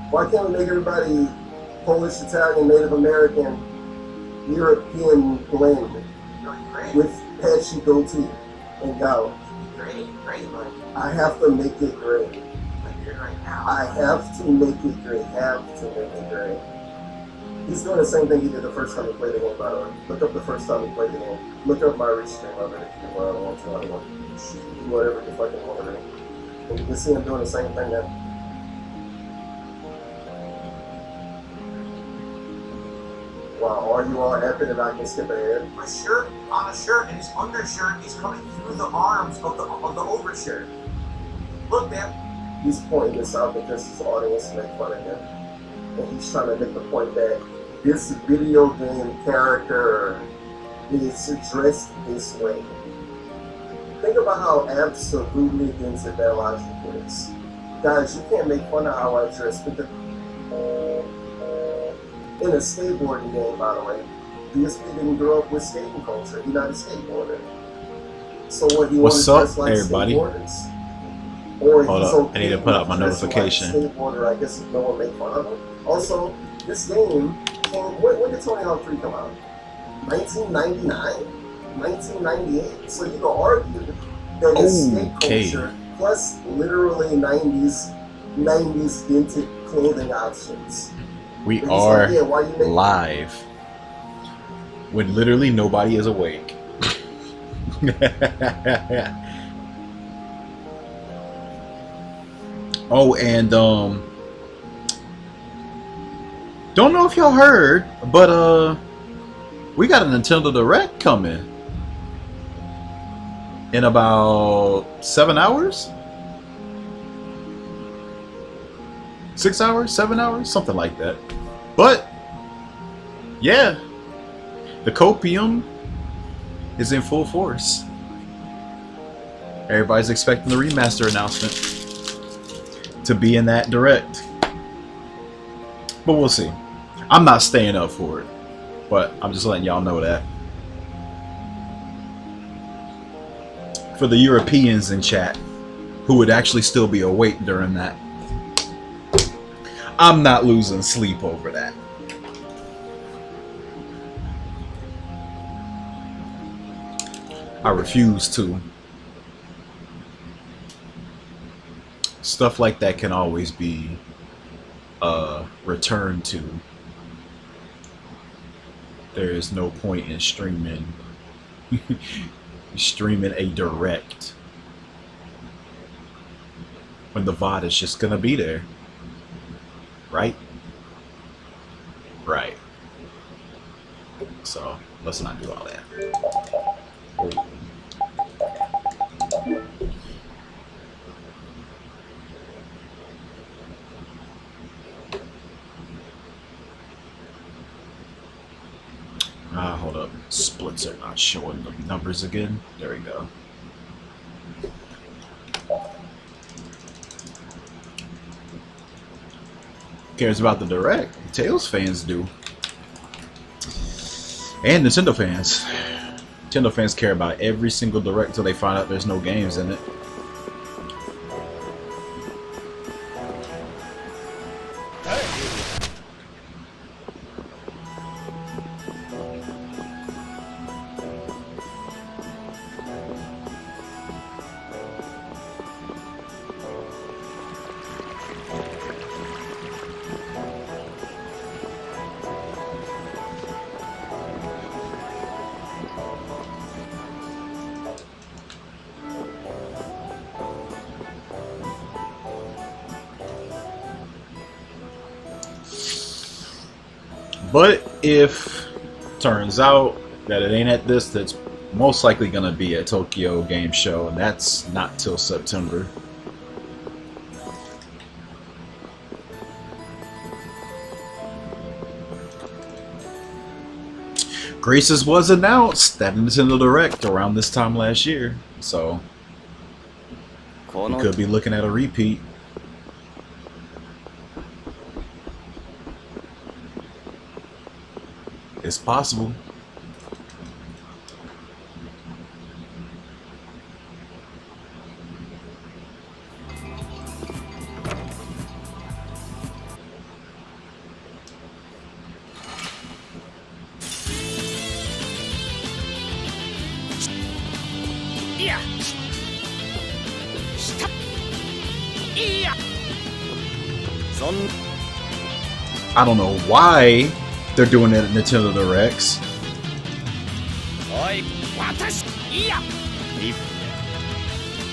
Why can't we make everybody Polish, Italian, Native American, European blend with patchy goatee and gout? Great, but I have to make it gray. like you're right now. I have to make it gray. He's doing the same thing he did the first time he played the game, by the way. Look up the first time he played the game. Look up my restream of it if you want to. I don't want to do whatever you fucking want to do. And you can see him doing the same thing now. Wow, are you all happy that I can skip ahead? My shirt on a shirt and his undershirt is coming through the arms of the overshirt. Look, man. He's pointing this out because his audience make fun of him. And he's trying to make the point that this video game character is dressed this way. Think about how absolutely against it that logic is. Guys, you can't make fun of how I dress because in a skateboarding game, by the way, DSP didn't grow up with skating culture. He's not a skateboarder. So what he What's wanted to up, dress like everybody? skateboarders. Or Hold he's up, okay I need to put out my with dressing notification. Like a skateboarder, I guess if no one make fun of him. Also, this game came, when did Tony Hawk 3 come out? 1999? 1998? So you can argue that his skate Okay. culture plus literally 90s vintage clothing options. We And he's are like, yeah, why you make live when literally nobody is awake. Oh, and don't know if y'all heard, but we got a Nintendo Direct coming in about 7 hours. 6 hours, 7 hours, something like that. But yeah, the copium is in full force. Everybody's expecting the remaster announcement to be in that direct, but we'll see. I'm not staying up for it, but I'm just letting y'all know that. For the Europeans in chat who would actually still be awake during that, I'm not losing sleep over that. I refuse to. Stuff like that can always be returned to. There is no point in streaming a direct when the VOD is just gonna be there. Right? Right. So let's not do all that. Hold up. Splits are not showing the numbers again. There we go. Cares about the Direct? Tails fans do. And Nintendo fans. Nintendo fans care about every single Direct until they find out there's no games in it. But if turns out that it ain't at this, that's most likely going to be at Tokyo Game Show, and that's not till September. Graces was announced at Nintendo Direct around this time last year, so we could be looking at a repeat. It's possible. I don't know why they're doing it at Nintendo Directs.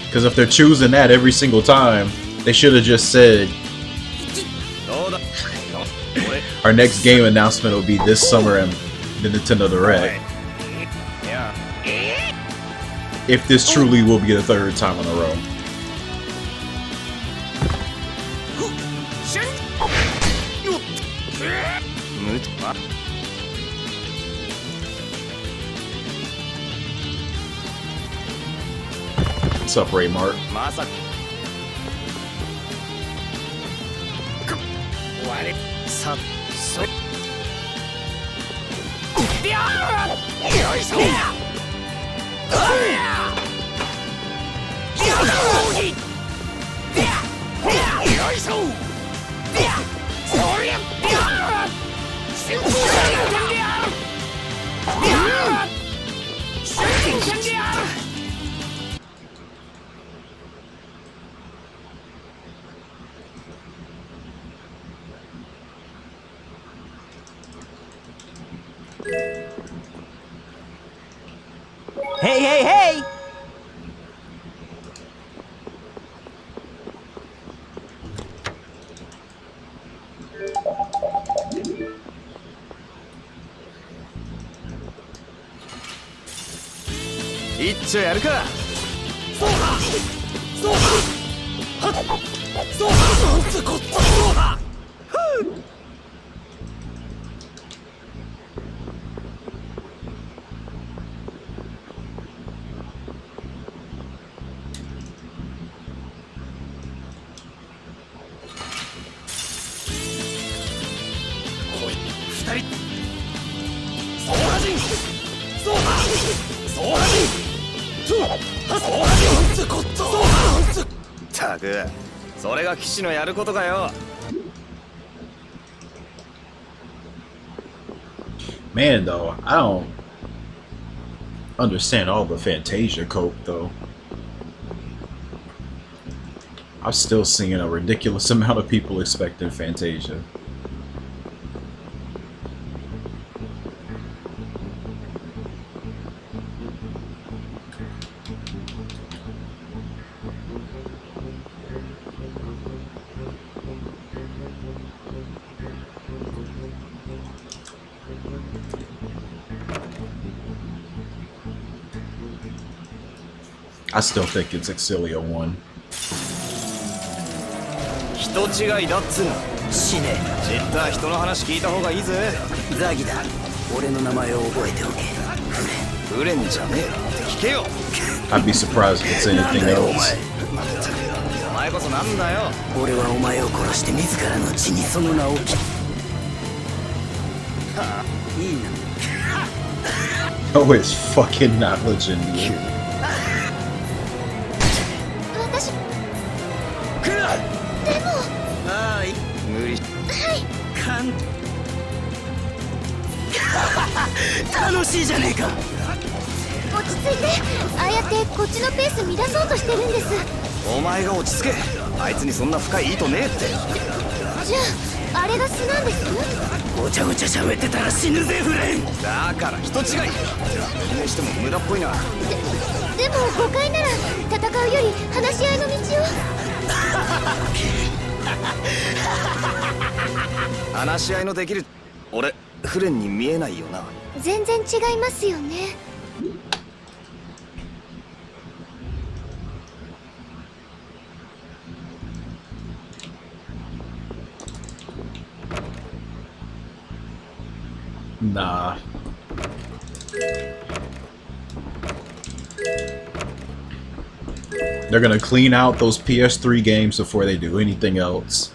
Because if they're choosing that every single time, they should have just said, our next game announcement will be this summer in the Nintendo Direct. If this truly will be the third time in a row. What's up, Ray Mark? Hey, hey, hey! Icho yaru ka? Taく、それが騎士のやることかよ。Man, though, I don't understand all the Fantasia cope, though. I'm still seeing a ridiculous amount of people expecting Fantasia. I still think it's Exilio 1. 人違いだっつうの。死ね。知った人の話聞いた方がいいぜ。ザギだ。俺の名前を覚えておけ。フレンじゃねえって聞けよ。 I'd be surprised if it's anything else. お前こそなんだよ。俺はお前を殺して自らの血にその名を切る。いいな。Oh, it's fucking not legendary. 私。でも。はい。無理。はい。楽しいじゃねえか。落ち着いて。ああやってこっちのペース乱そうとしてるんです。お前が落ち着け。あいつにそんな深い意図ねえって。じゃああれが素なんです？ごちゃごちゃ喋ってたら死ぬぜフレン。だから人違い。それにしても無駄っぽいな。でも誤解なら戦うより話し合いの道を。話し合いのできる俺フレンに見えないよな。全然違いますよね。Nah. They're gonna clean out those PS3 games before they do anything else.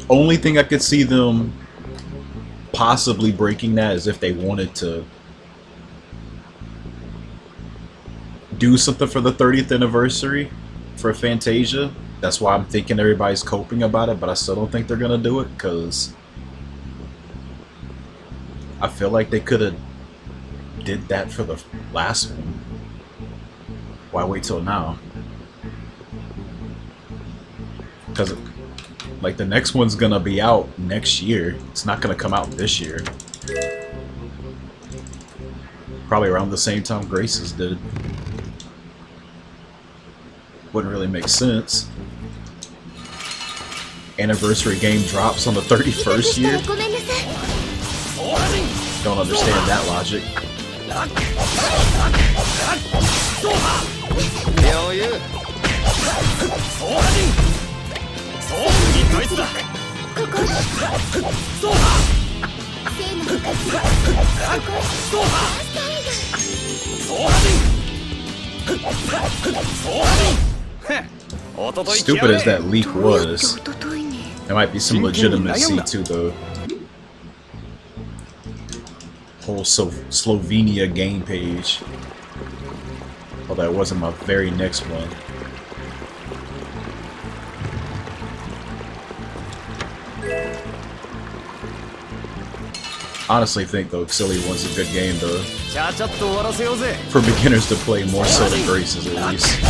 Only thing I could see them possibly breaking that is if they wanted to do something for the 30th anniversary for Fantasia. That's why I'm thinking everybody's coping about it, but I still don't think they're gonna do it because I feel like they could have did that for the last one. Why wait till now? Because like the next one's gonna be out next year. It's not gonna come out this year. Probably around the same time Grace's did. Wouldn't really make sense. Anniversary game drops on the 31st year. Don't understand that logic. Stupid as that leak was, there might be some legitimacy to the whole Slovenia game page. Although that wasn't my very next one. Honestly think though, Silly One's a good game though. For beginners to play more so than Grace's at least.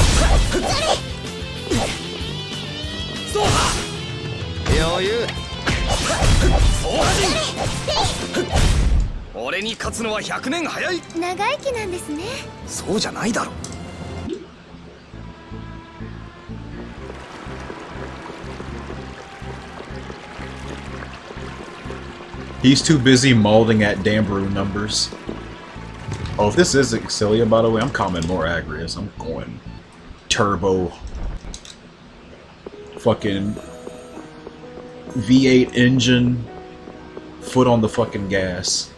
He's too busy molding at Dambrew numbers. Oh, if this is Exilia, by the way, I'm calling more Agrius. I'm going turbo. Fucking V8 engine. Foot on the fucking gas.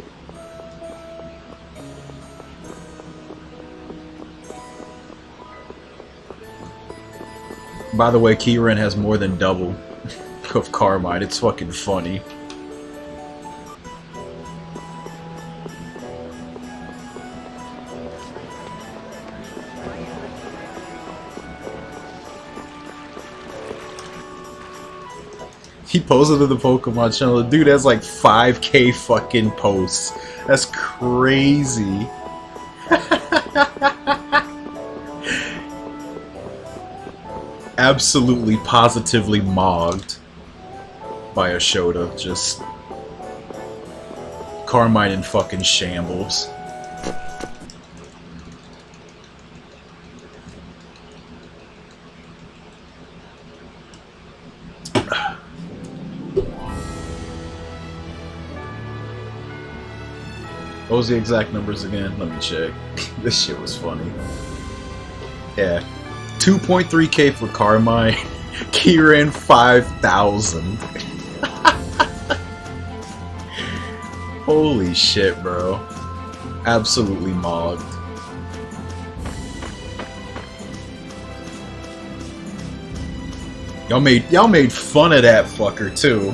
By the way, Kieran has more than double of Carmine. It's fucking funny. He posted to the Pokemon channel. The dude has like 5K fucking posts. That's crazy. Absolutely, positively mogged by Ashoda. Just Carmine in fucking shambles. What was the exact numbers again? Let me check. This shit was funny. Yeah. 2.3K for Carmine. Kieran 5,000. Holy shit, bro. Absolutely mogged. Y'all made fun of that fucker too.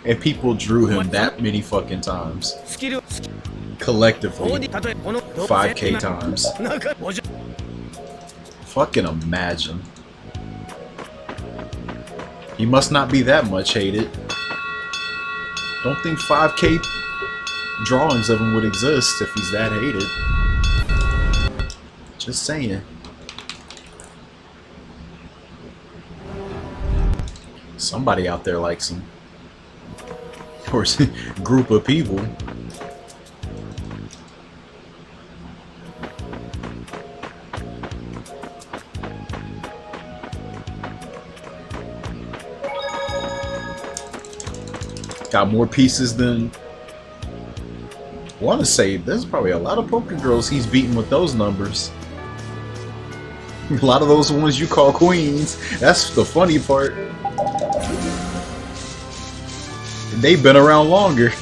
And people drew him that many fucking times. Collectively. 5K times. Fucking imagine. He must not be that much hated. Don't think 5K drawings of him would exist if he's that hated. Just saying. Somebody out there likes him. Or a group of people. Got more pieces than I want to say. There's probably a lot of Poké Girls he's beaten with those numbers. A lot of those ones you call queens. That's the funny part. They've been around longer.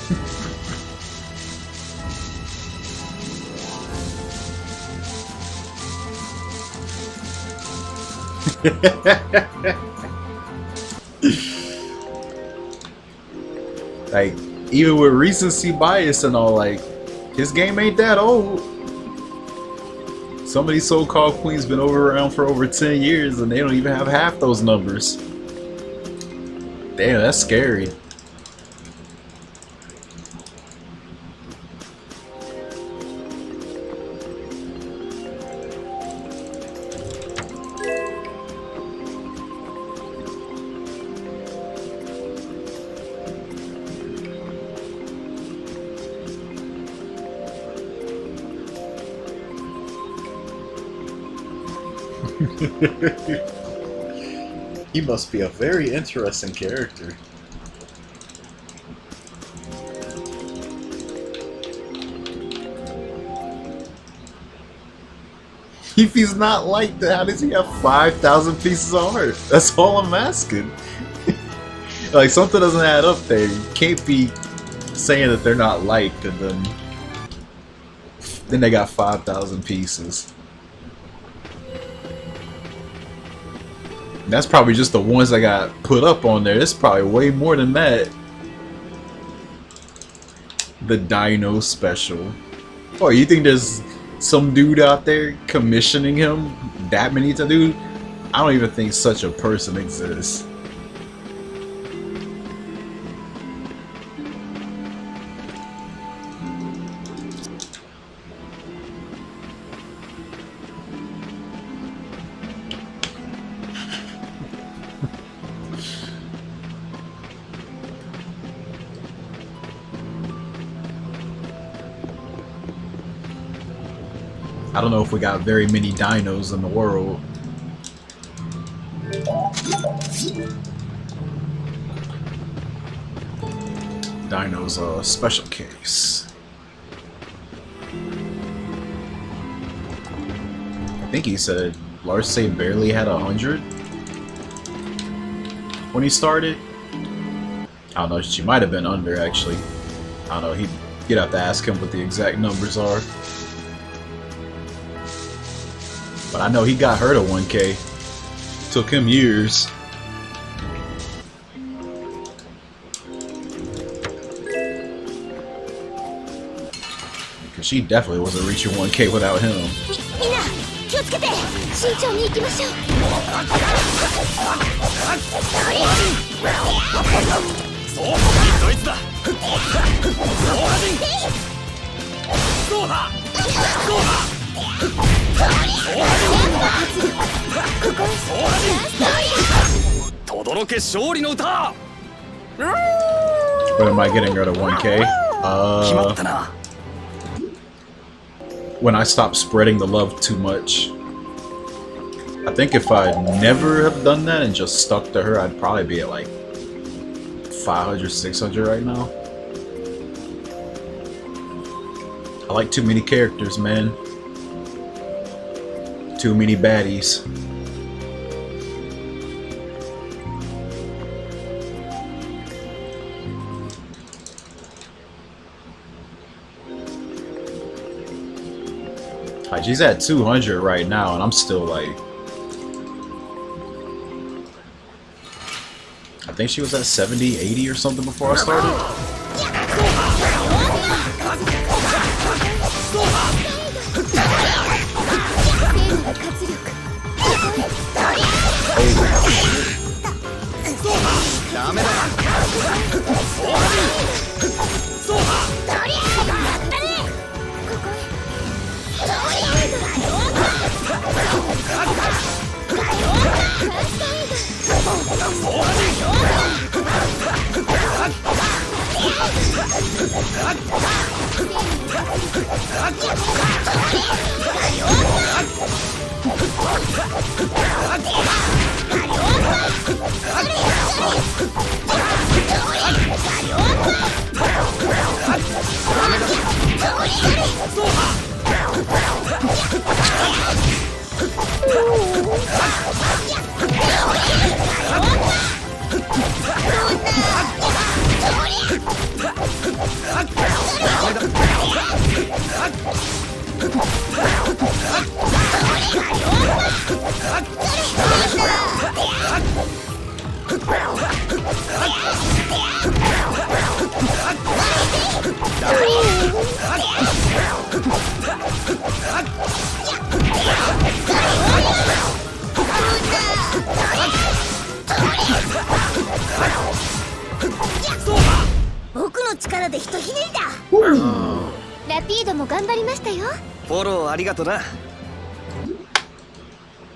Like, even with recency bias and all, like, his game ain't that old. Some of these so-called queens been around for over 10 years and they don't even have half those numbers. Damn, that's scary. He must be a very interesting character. If he's not like that, how does he have 5,000 pieces of art? That's all I'm asking. Like, something doesn't add up there. You can't be saying that they're not liked and then they got 5,000 pieces. That's probably just the ones that got put up on there. It's probably way more than that. The Dino Special. Oh, you think there's some dude out there commissioning him that many times? Dude, I don't even think such a person exists. I don't know if we got very many dinos in the world. Dino's a special case. I think he said Larce barely had 100 when he started. I don't know, she might have been under actually. I don't know, you'd have to ask him what the exact numbers are. But I know he got her to 1K. Took him years. Because she definitely wasn't reaching 1K without him. What am I getting her to 1K? When I stop spreading the love too much. I think if I never have done that and just stuck to her, I'd probably be at like 500, 600 right now. I like too many characters, man. Too many baddies. Like, she's at 200 right now, and I'm still like... I think she was at 70, 80 or something before I started.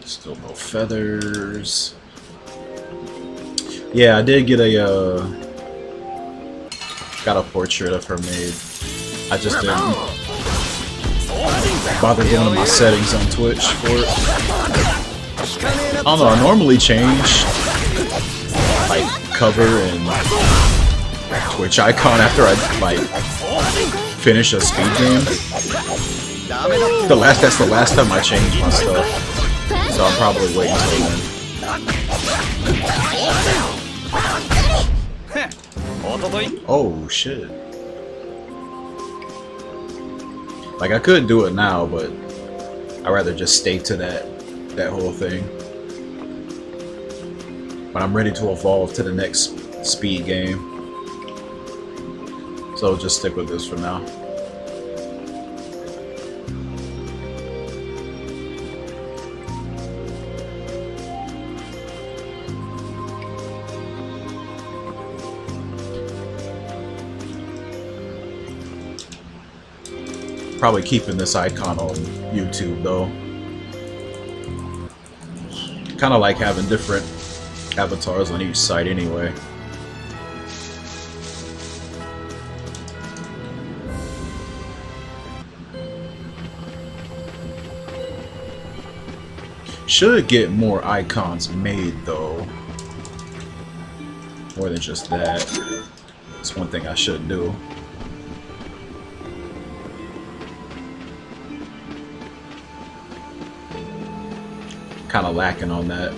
Still no feathers. Yeah, I did get a got a portrait of her made. I just didn't bother going to my settings on Twitch for it. don't know, I normally change like cover and Twitch icon after I like finish a speed game. That's the last time I changed my stuff. So I'll probably wait until then. Oh shit. Like I could do it now, but I'd rather just stay to that whole thing. But I'm ready to evolve to the next speed game. So I'll just stick with this for now. Probably keeping this icon on YouTube though. Kind of like having different avatars on each site anyway. Should get more icons made though. More than just that. It's one thing I should do. Kind of lacking on that.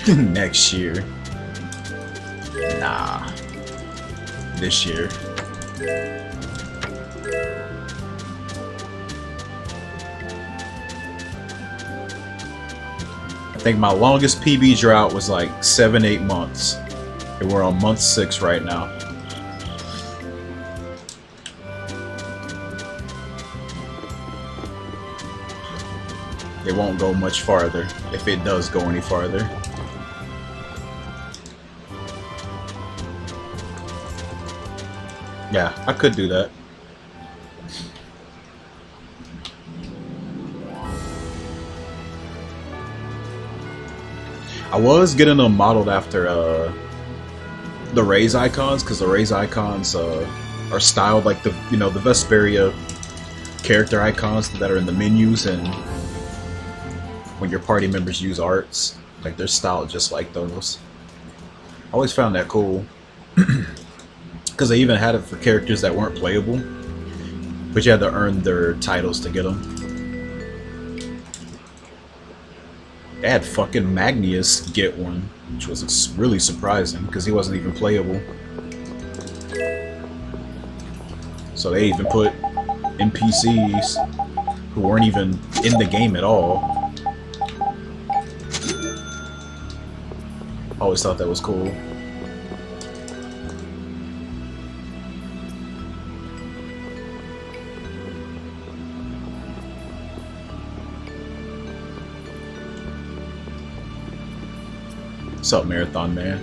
Next year. Nah. This year. I think my longest PB drought was like 7-8 months. And we're on month 6 right now. It won't go much farther, if it does go any farther. Yeah, I could do that. I was getting them modeled after the raise icons, because the raise icons are styled like the the Vesperia character icons that are in the menus, and when your party members use arts, like they're styled just like those. I always found that cool. Because they even had it for characters that weren't playable, but you had to earn their titles to get them. They had fucking Magnius get one, which was really surprising because he wasn't even playable. So they even put NPCs who weren't even in the game at all. I always thought that was cool. What's up, Marathon Man?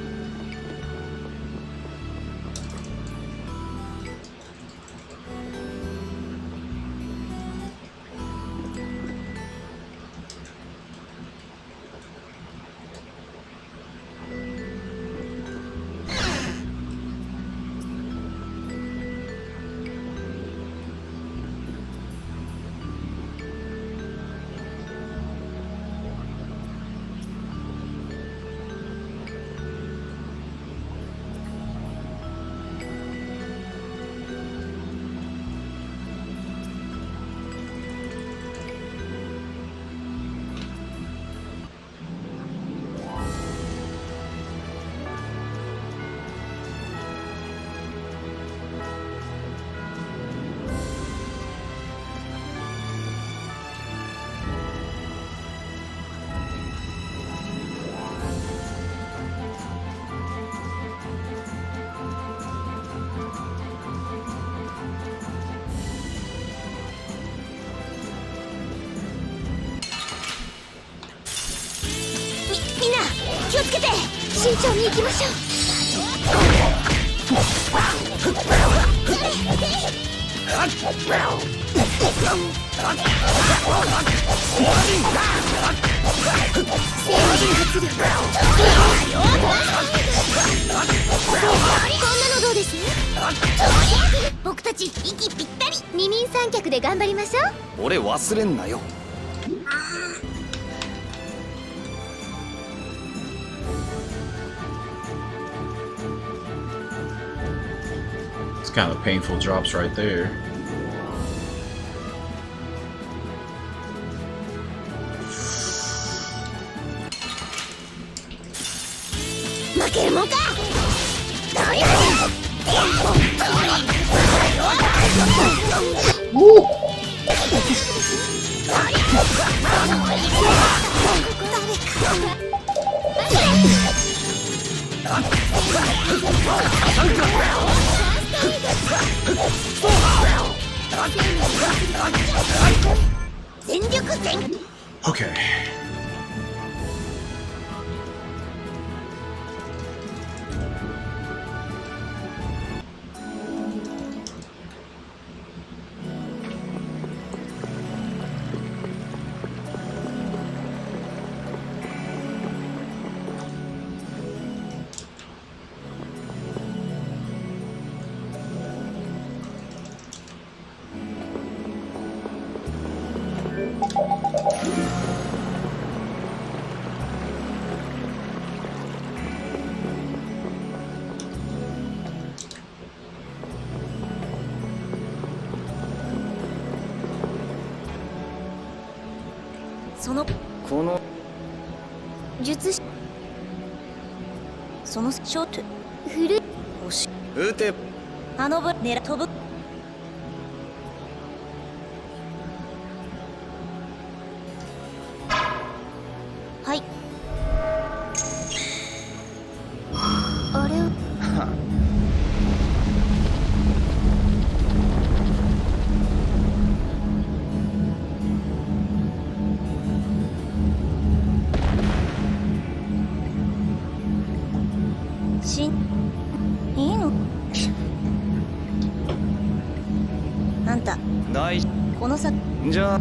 みんな気をつけて慎重に行きましょう。のどうです？僕たち息ぴったり。二人三脚で頑張りましょう。俺忘れんなよ。It's kind of painful drops right there. 負けるもんか。全力全。Okay.この術師そのショットフル押し撃て。あのぶ狙飛ぶ。はい。あれをいいの？あんたないこのさじゃあ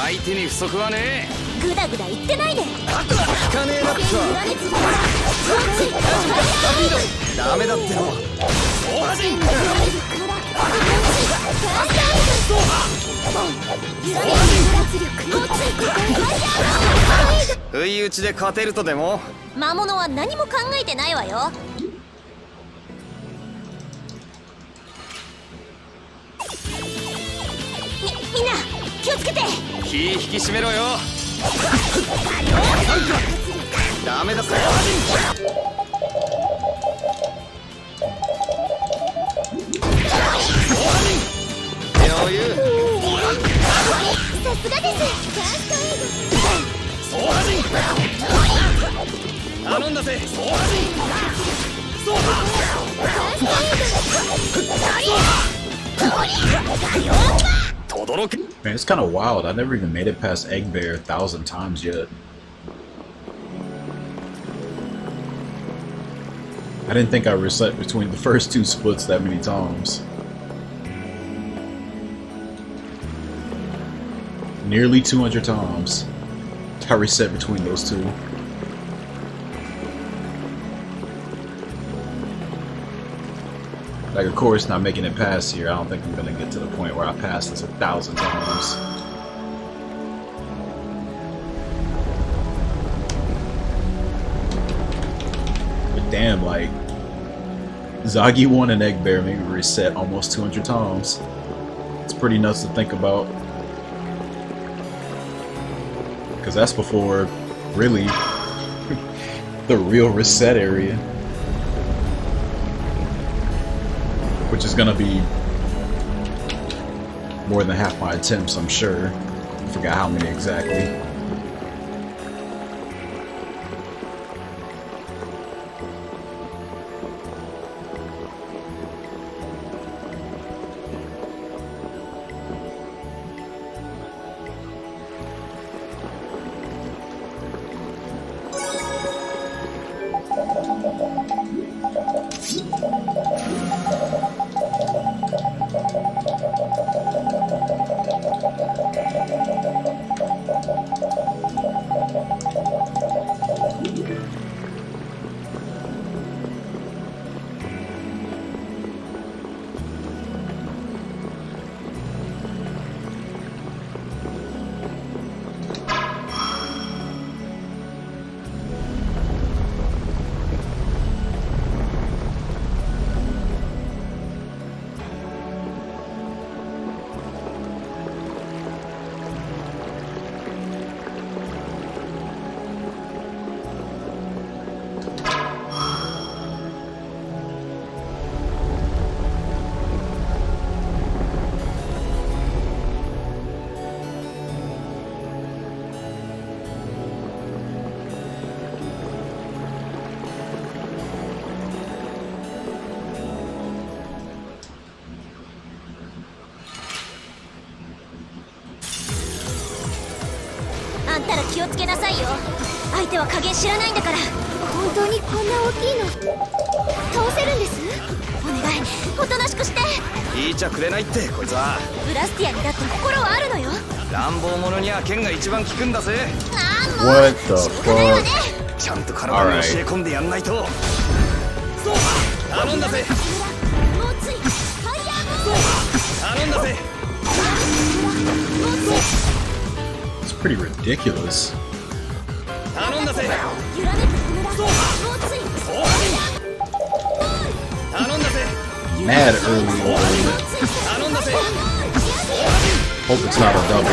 相手に不足はねえ。グダグダ言ってないで。聞かねえなってさ。ダメだっての。不意打ちで勝てるとでも？魔物は何も考えてないわよ。みんな気をつけて。気引き締めろよ。ダメだぜ。余裕。さすがです。頼んだぜ。Man, it's kind of wild. I never even made it past Egg Bear 1,000 times yet. I didn't think I reset between the first two splits that many times. Nearly 200 times I reset between those two. Like, of course, not making it past here, I don't think I'm gonna get to the point where I pass this 1,000 times. But damn, like, Zagi 1 and Egg Bear maybe reset almost 200 times. It's pretty nuts to think about. Because that's before, really, the real reset area. Which is gonna be more than half my attempts, I'm sure. I forgot how many exactly. 気をつけなさいよ。相手は加減知らないんだから。本当にこんな大きいの倒せるんです？お願い、おとなしくして。聞いちゃくれないってこいつは。ブラスティアにだって心はあるのよ。乱暴者には剣が一番効くんだぜ。ああもう What the しょうがないわね。ちゃんと体に教え込んでやんないと。そう頼んだぜ。もうついファイヤーボール。頼んだぜ。It's pretty ridiculous. 頼んだぜ。揺らめく木村。もうついファイヤー頼んだぜ。 Mad early. 頼んだぜ。 Hope it's not a double.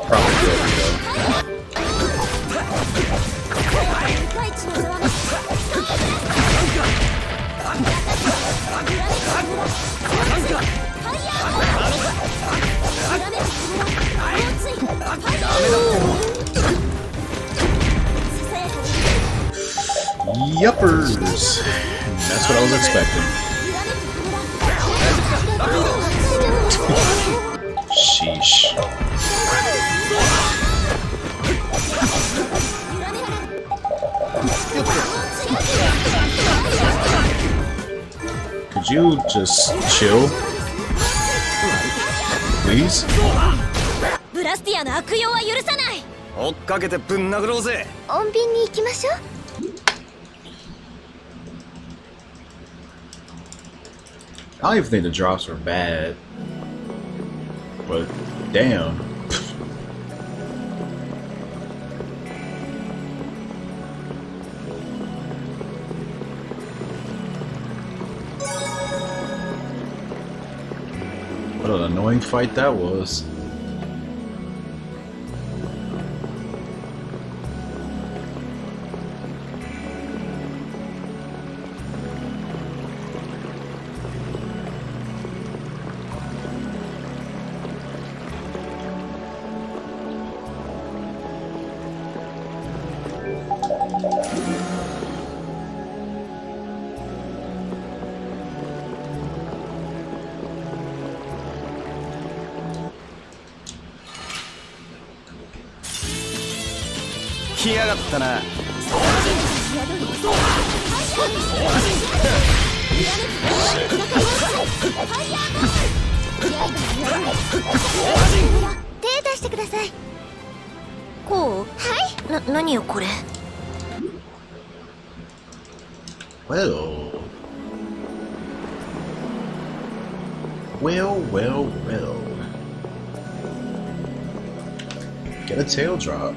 Probably double though. 大地のざわめYuppers. That's what I was expecting. Sheesh. Could you just chill? Please? ブラスティアの悪用は許さない。追っかけてぶん殴ろうぜ。穏便に行きましょう。I don't even think the drops were bad. But damn. What an annoying fight that was.来やがったな。手出してください。こう？はい。何よこれ。Well. Well. Get a tail drop.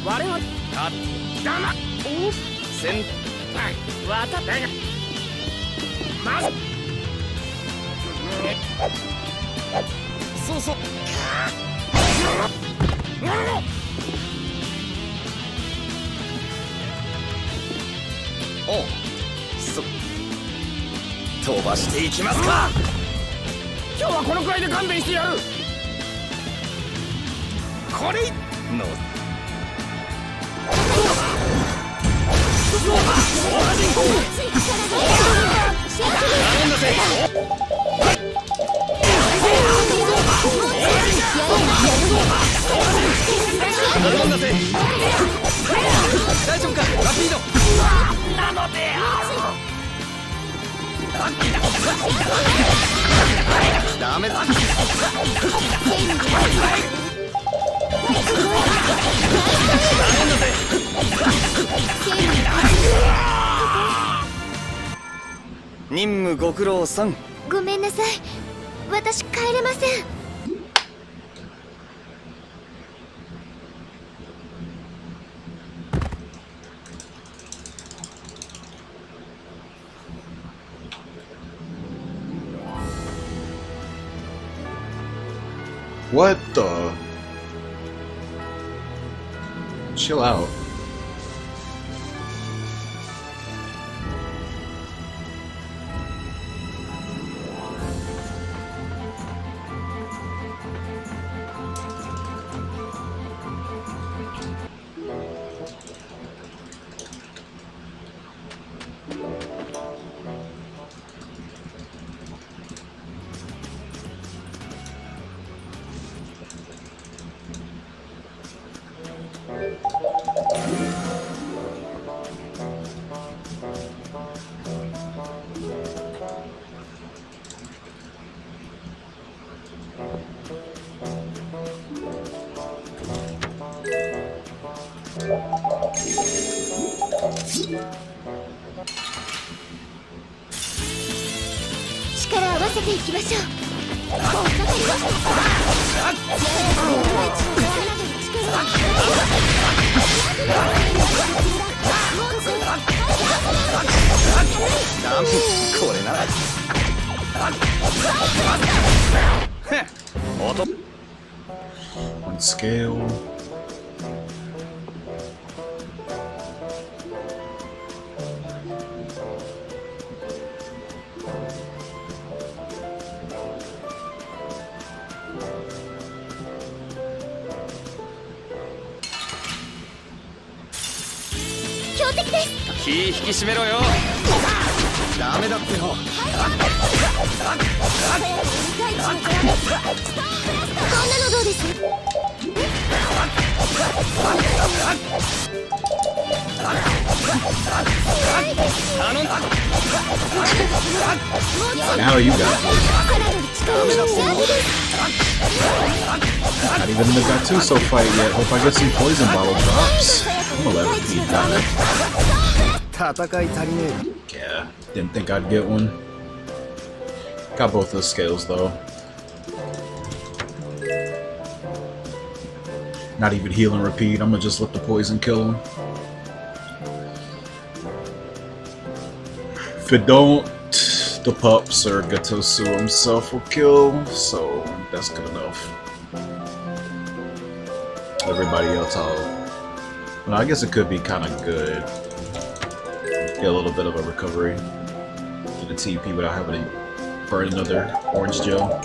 我はあだまお先輩わただがまずそうそうおう飛ばしていきますか。今日はこのくらいで勘弁してやる。これの頼んだぜ。頼んだぜ。大丈夫かラピードなのでダメだ。任務ご苦労さん。ごめんなさい、私帰れません。What the? Chill out. On scale.気引き締めろよ。ダメだっての。こんなのどうです？Now you got it. Not even in the Gattuso fight yet. Hope I get some poison bottle drops. I'm gonna let it be done. Yeah, didn't think I'd get one. Got both those scales though. Not even heal and repeat. I'm gonna just let the poison kill him. If it don't, the pups or Gattuso himself will kill, so that's good enough. Everybody else, well, I guess it could be kind of good. Get a little bit of a recovery to the TP without having to burn another orange gel.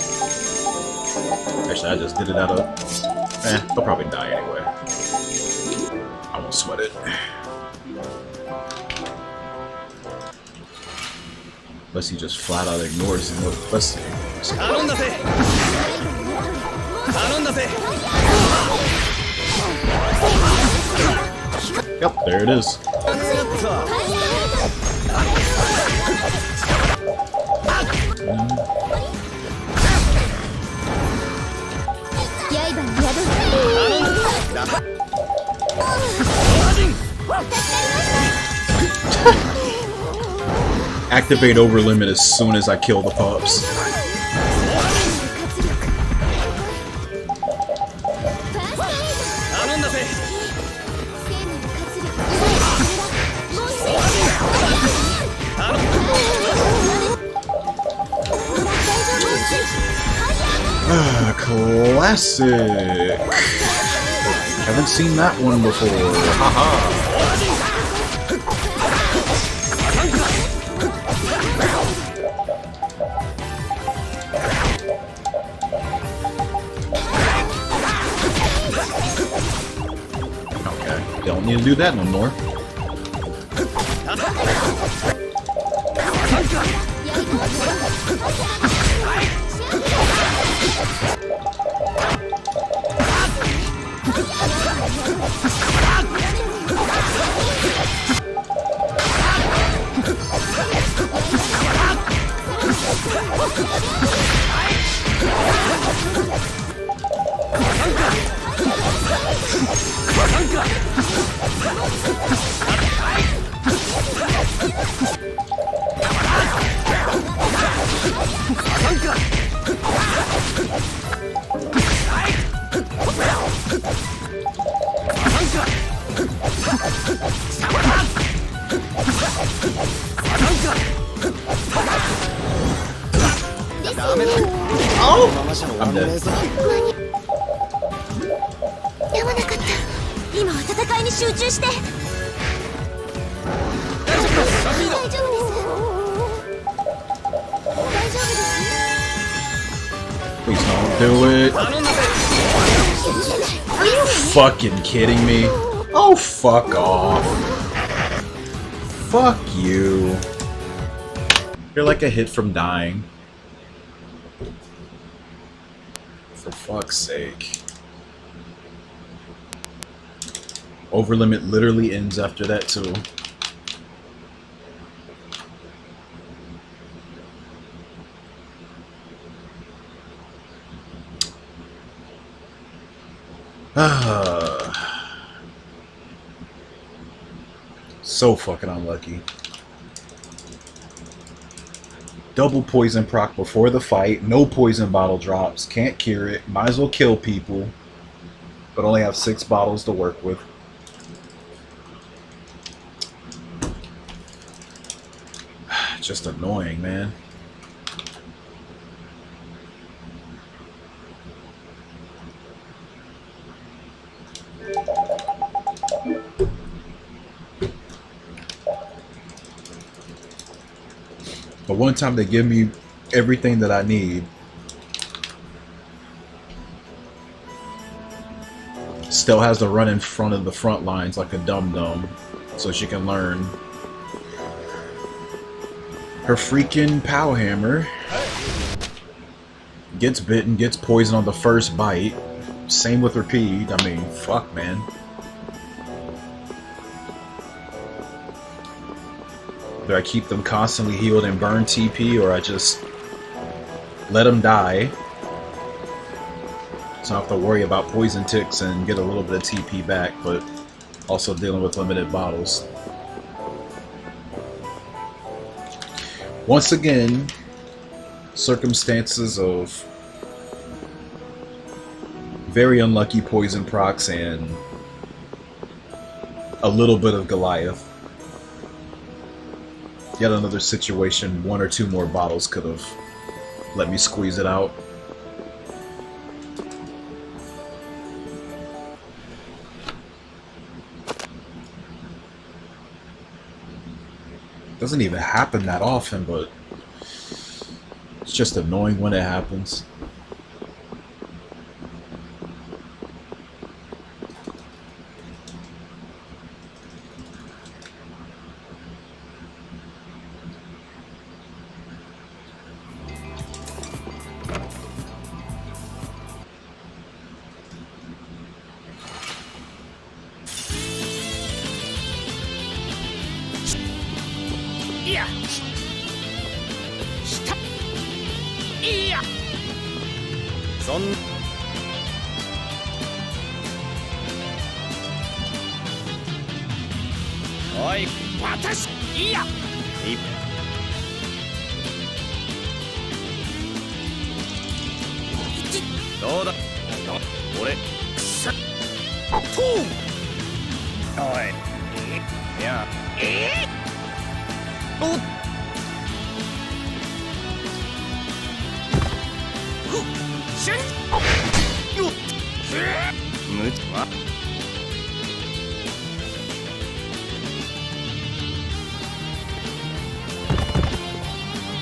Actually, I just did it out of. They'll probably die anyway. I won't sweat it. Unless he just flat out ignores him. Let's see. Yep, there it is. Activate over limit as soon as I kill the pups. Classic. Haven't seen that one before. Haha. Okay, don't need to do that no more. I'm dead. やばなかった。今は戦いに集中して。大丈夫です。大丈夫です。 Please don't do it. Are you fucking kidding me? Oh, fuck off. Fuck you. You're like a hit from dying. For fuck's sake. Overlimit literally ends after that too. So fucking unlucky. Double poison proc before the fight. No poison bottle drops. Can't cure it. Might as well kill people. But only have 6 bottles to work with. Just annoying, man. But one time they give me everything that I need. Still has to run in front of the front lines like a dum-dum so she can learn. Her freaking pow hammer gets bitten, gets poisoned on the first bite. Same with repeat. I mean, fuck, man. Do I keep them constantly healed and burn TP, or I just let them die so I don't have to worry about poison ticks and get a little bit of TP back, but also dealing with limited bottles. Once again, circumstances of very unlucky poison procs and a little bit of Goliath. Yet another situation, 1 or 2 more bottles could have let me squeeze it out. Doesn't even happen that often, but it's just annoying when it happens.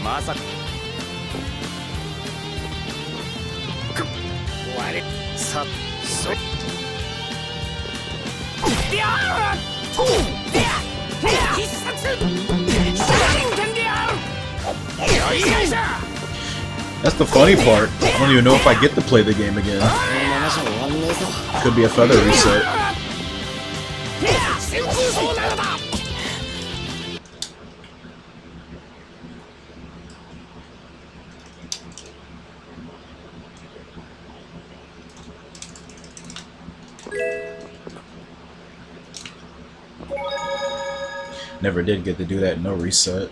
まさか終わりさっそりゃあとで必殺人権であるよいしょ That's the funny part. I don't even know if I get to play the game again. Could be a feather reset. Never did get to do that, no reset.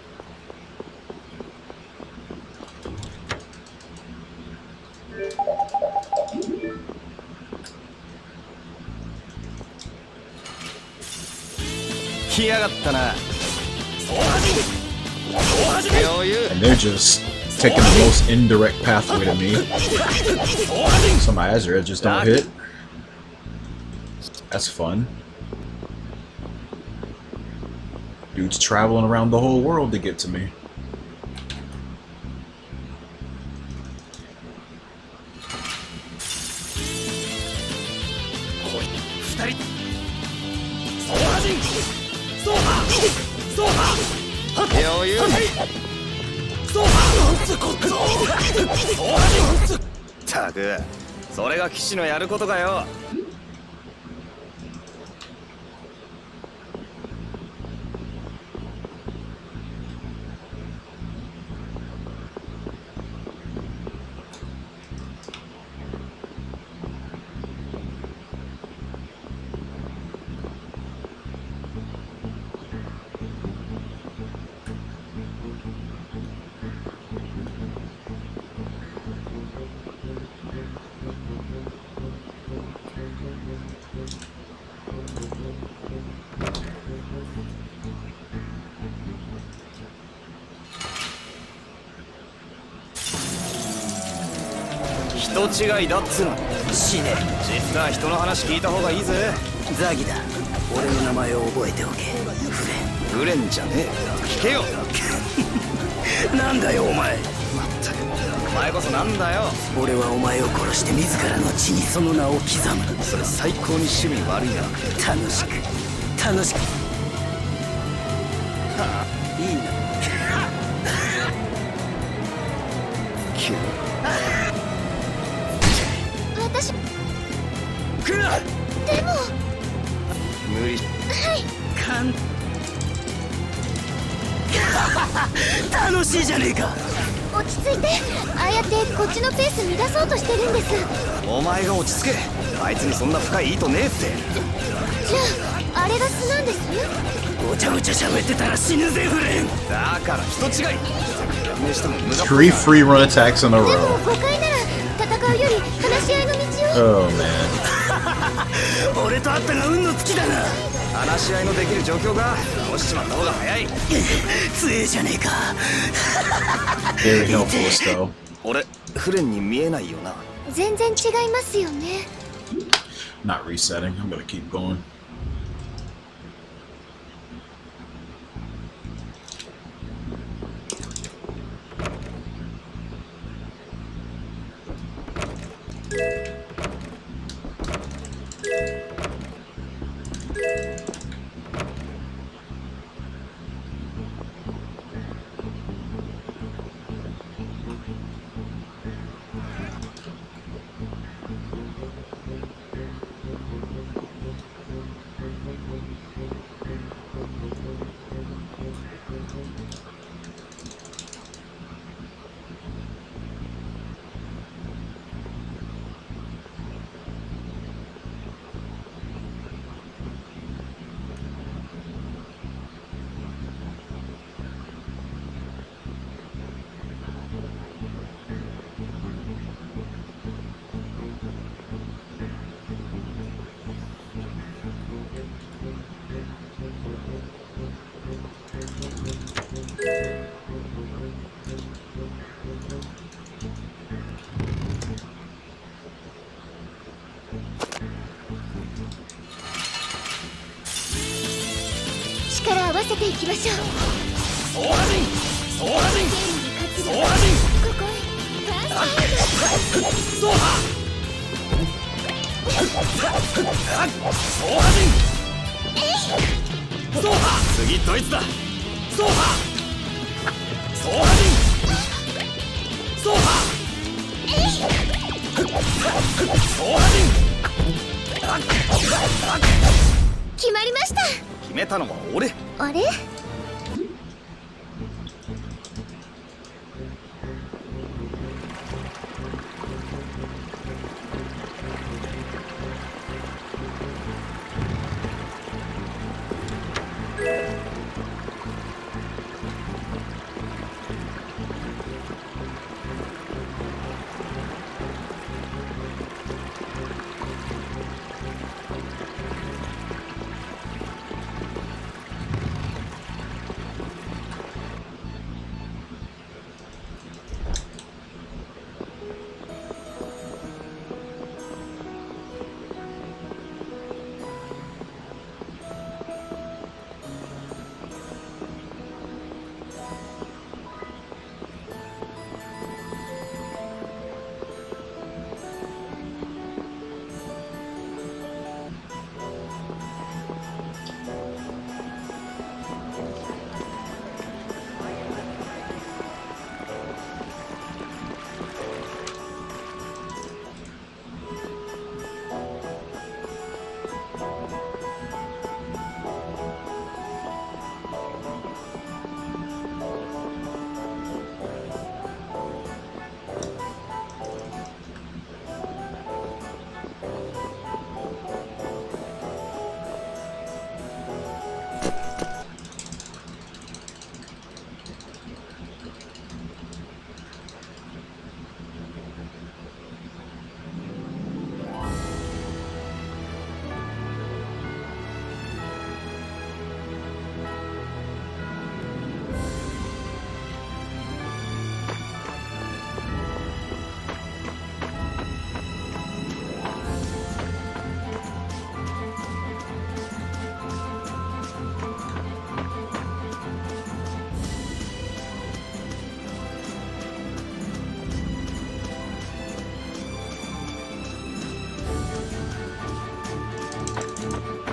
And they're just taking the most indirect pathway to me. So my Azure just don't hit. That's fun. Dude's traveling around the whole world to get to me. Taku, それが騎士のやることかよ。人違いだっつの。死ね。実は人の話聞いた方がいいぜ。ザギだ。俺の名前を覚えておけ。フレンじゃねえ。聞けよ。なんだよお前。まったくお前こそなんだよ。俺はお前を殺して自らの血にその名を刻む。それ最高に趣味悪いな。楽しく楽しく。はあ、いいな。急に私でも無理。はいかん楽しいじゃねえか。落ち着いて。ああやってこっちのペース乱そうとしてるんです。お前が落ち着け。あいつにそんな深い意図ねえって。じゃああれが素なんです。ごちゃごちゃ喋ってたら死ぬぜフレン。だから人違い。にしても無駄っぽい 3 free run attacks in a でも row. 誤解なら戦うより話し合いの道を。Oh man. 俺とあったが運の尽きだな。話し合いのできる状況が直しちまった方が早い。強えじゃねえか。Very helpless though. 俺フレンに見えないよな。全然違いますよね。 Not resetting. I'm gonna keep going. 力を合わせていきましょう。総破人総破人総破人ここへファーストエイド。総破総破人総破次ドイツだ総破総破人総破総破人決まりました。決めたのは俺。あれ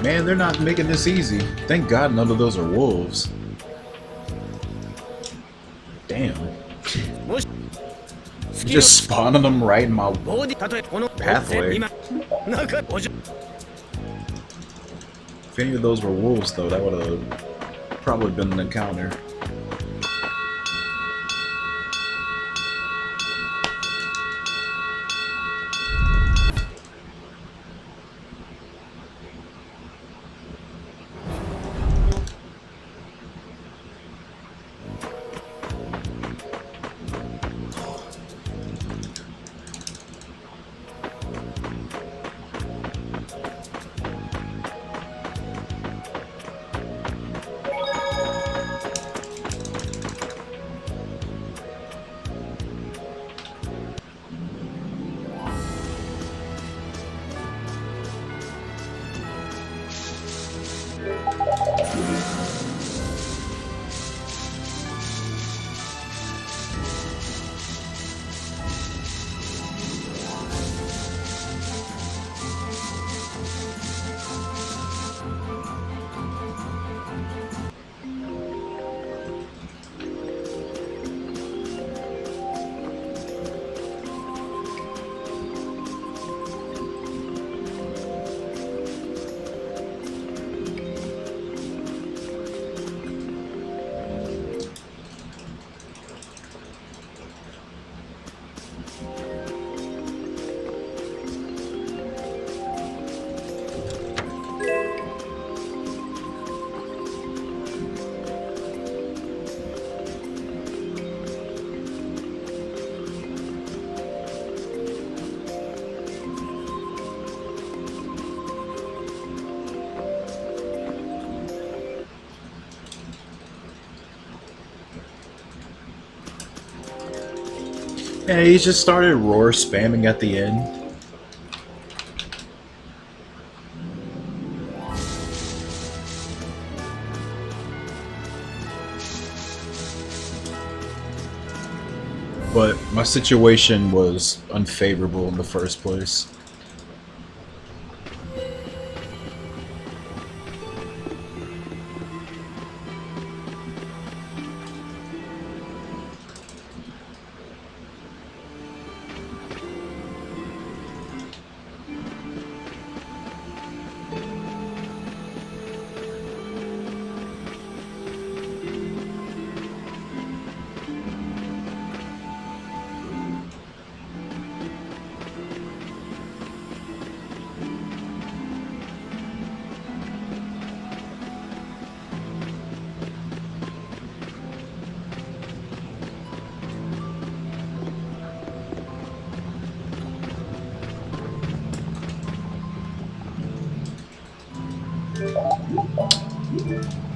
？Man, they're not making this easy. Thank God none of those are wolves. Damn. Just spawning them right in my pathway. If any of those were wolves, though, that would have probably been an encounter. Yeah, he just started roar spamming at the end. But my situation was unfavorable in the first place.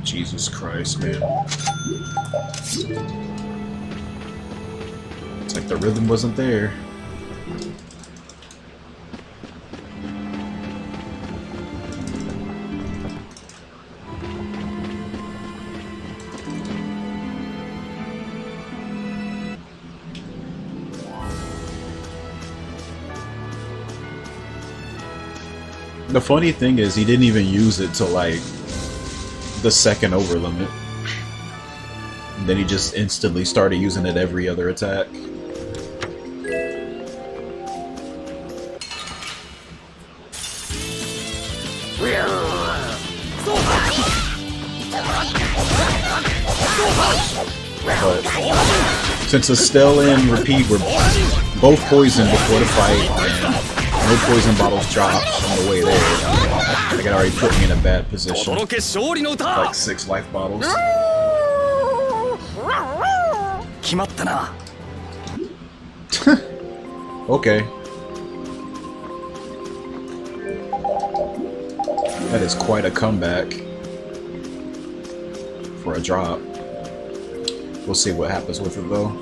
Jesus Christ, man. It's like the rhythm wasn't there. The funny thing is, he didn't even use it till like the second over limit. And then he just instantly started using it every other attack. But since Estelle and Repeat were both poisoned before the fight, and no poison bottles dropped on the way there, that could already put me in a bad position. Like 6 life bottles. Okay. That is quite a comeback for a drop. We'll see what happens with it though.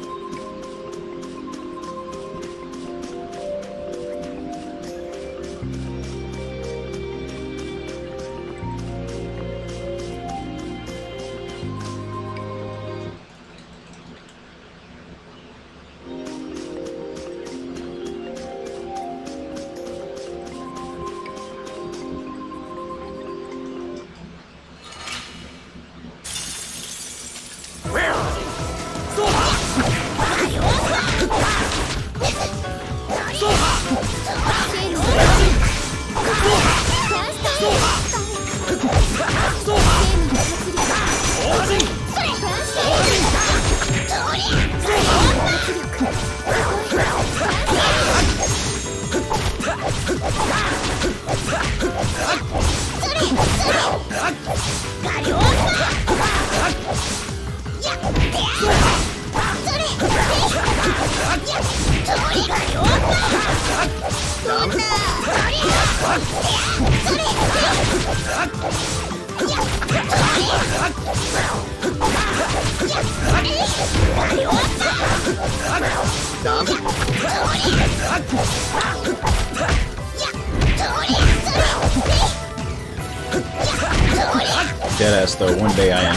Deadass though, one day I am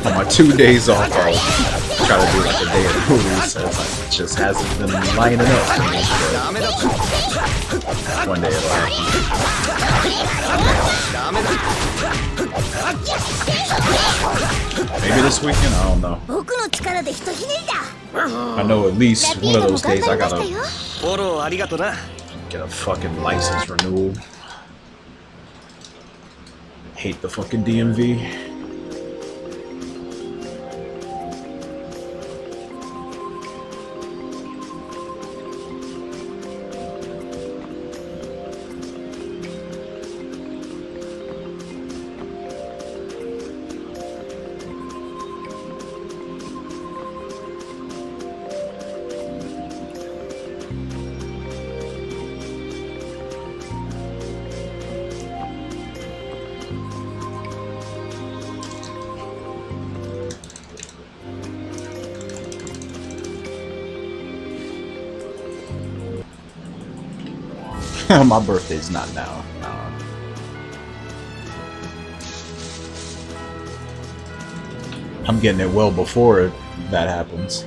on my 2 days off, I'll try to do like a day of movies. It just hasn't been lining up for me, but one day it'll happen. Maybe this weekend, I don't know. I know at least one of those days I gotta get a fucking license renewal. Hate the fucking DMV. My birthday's not now. I'm getting it well before that happens.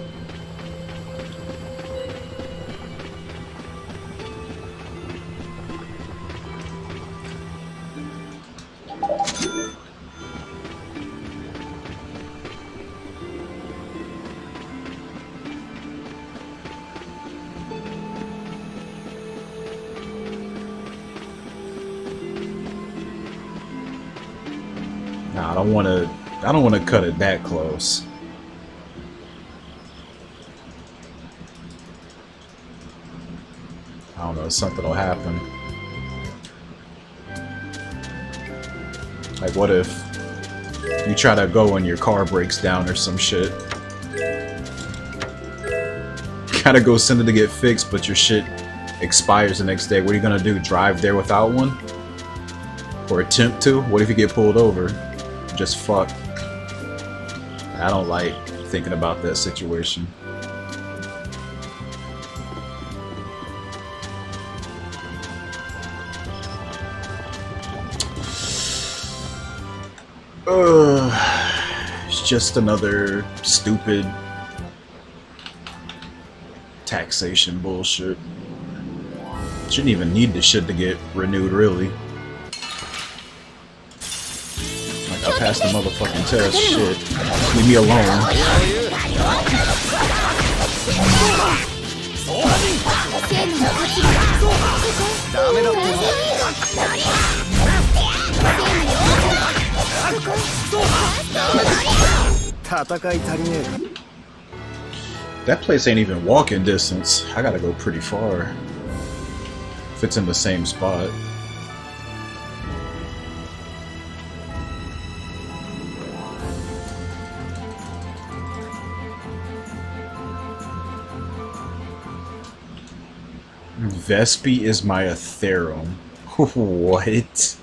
Nah, I don't want to cut it that close. I don't know, something will happen. Like, what if you try to go and your car breaks down or some shit? Gotta go send it to get fixed, but your shit expires the next day. What are you gonna do? Drive there without one? Or attempt to? What if you get pulled over? Just fuck. I don't like thinking about that situation. It's just another stupid taxation bullshit. Shouldn't even need this shit to get renewed, really. Like, I passed the motherfucking test, shit. Leave me alone. That place ain't even walking distance. I gotta go pretty far. If it's in the same spot. Vespe is my Ethereum. What?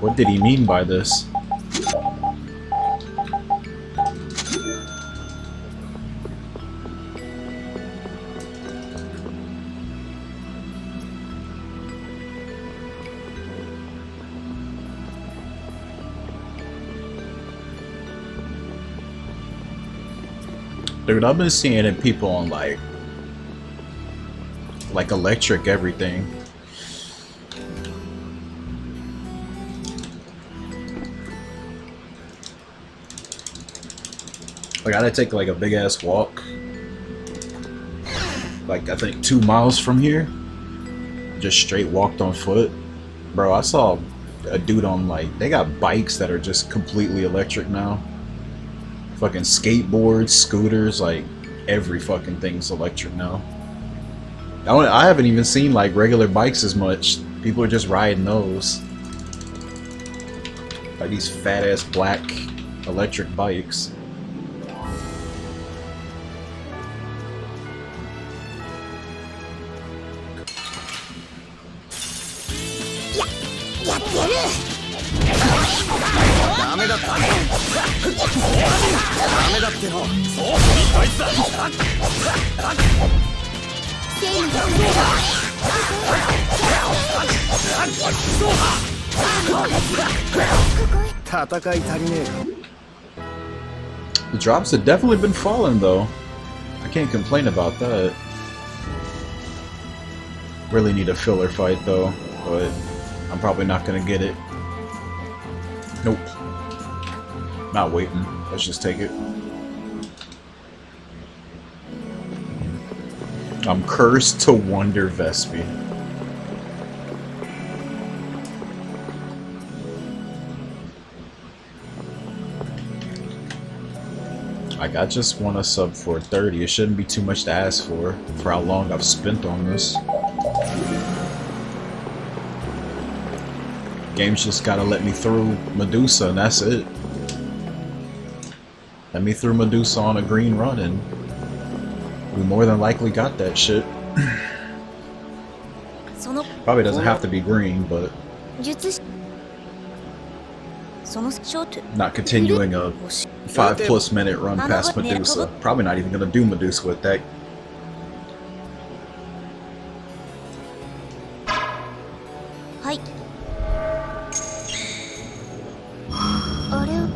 What did he mean by this? Dude, I've been seeing it people on like electric everything. Like, I had to take like a big ass walk, like I think 2 miles from here, just straight walked on foot. Bro, I saw a dude on, like, they got bikes that are just completely electric now. Fucking skateboards, scooters, like every fucking thing's electric now. I haven't even seen like regular bikes as much. People are just riding those, like these fat ass black electric bikes. The drops have definitely been falling though. I can't complain about that. Really need a filler fight though, but I'm probably not gonna get it. Nope. Not waiting. Let's just take it. I'm cursed to wonder Vespe. Like, I just want a sub 430. It shouldn't be too much to ask for how long I've spent on this. Game's just gotta let me through Medusa and that's it. Let me through Medusa on a green run and we more than likely got that shit. Probably doesn't have to be green, but 術師そのショート Not continuing a 5+ minute run past Medusa. Probably not even gonna do Medusa with that. はい。あれを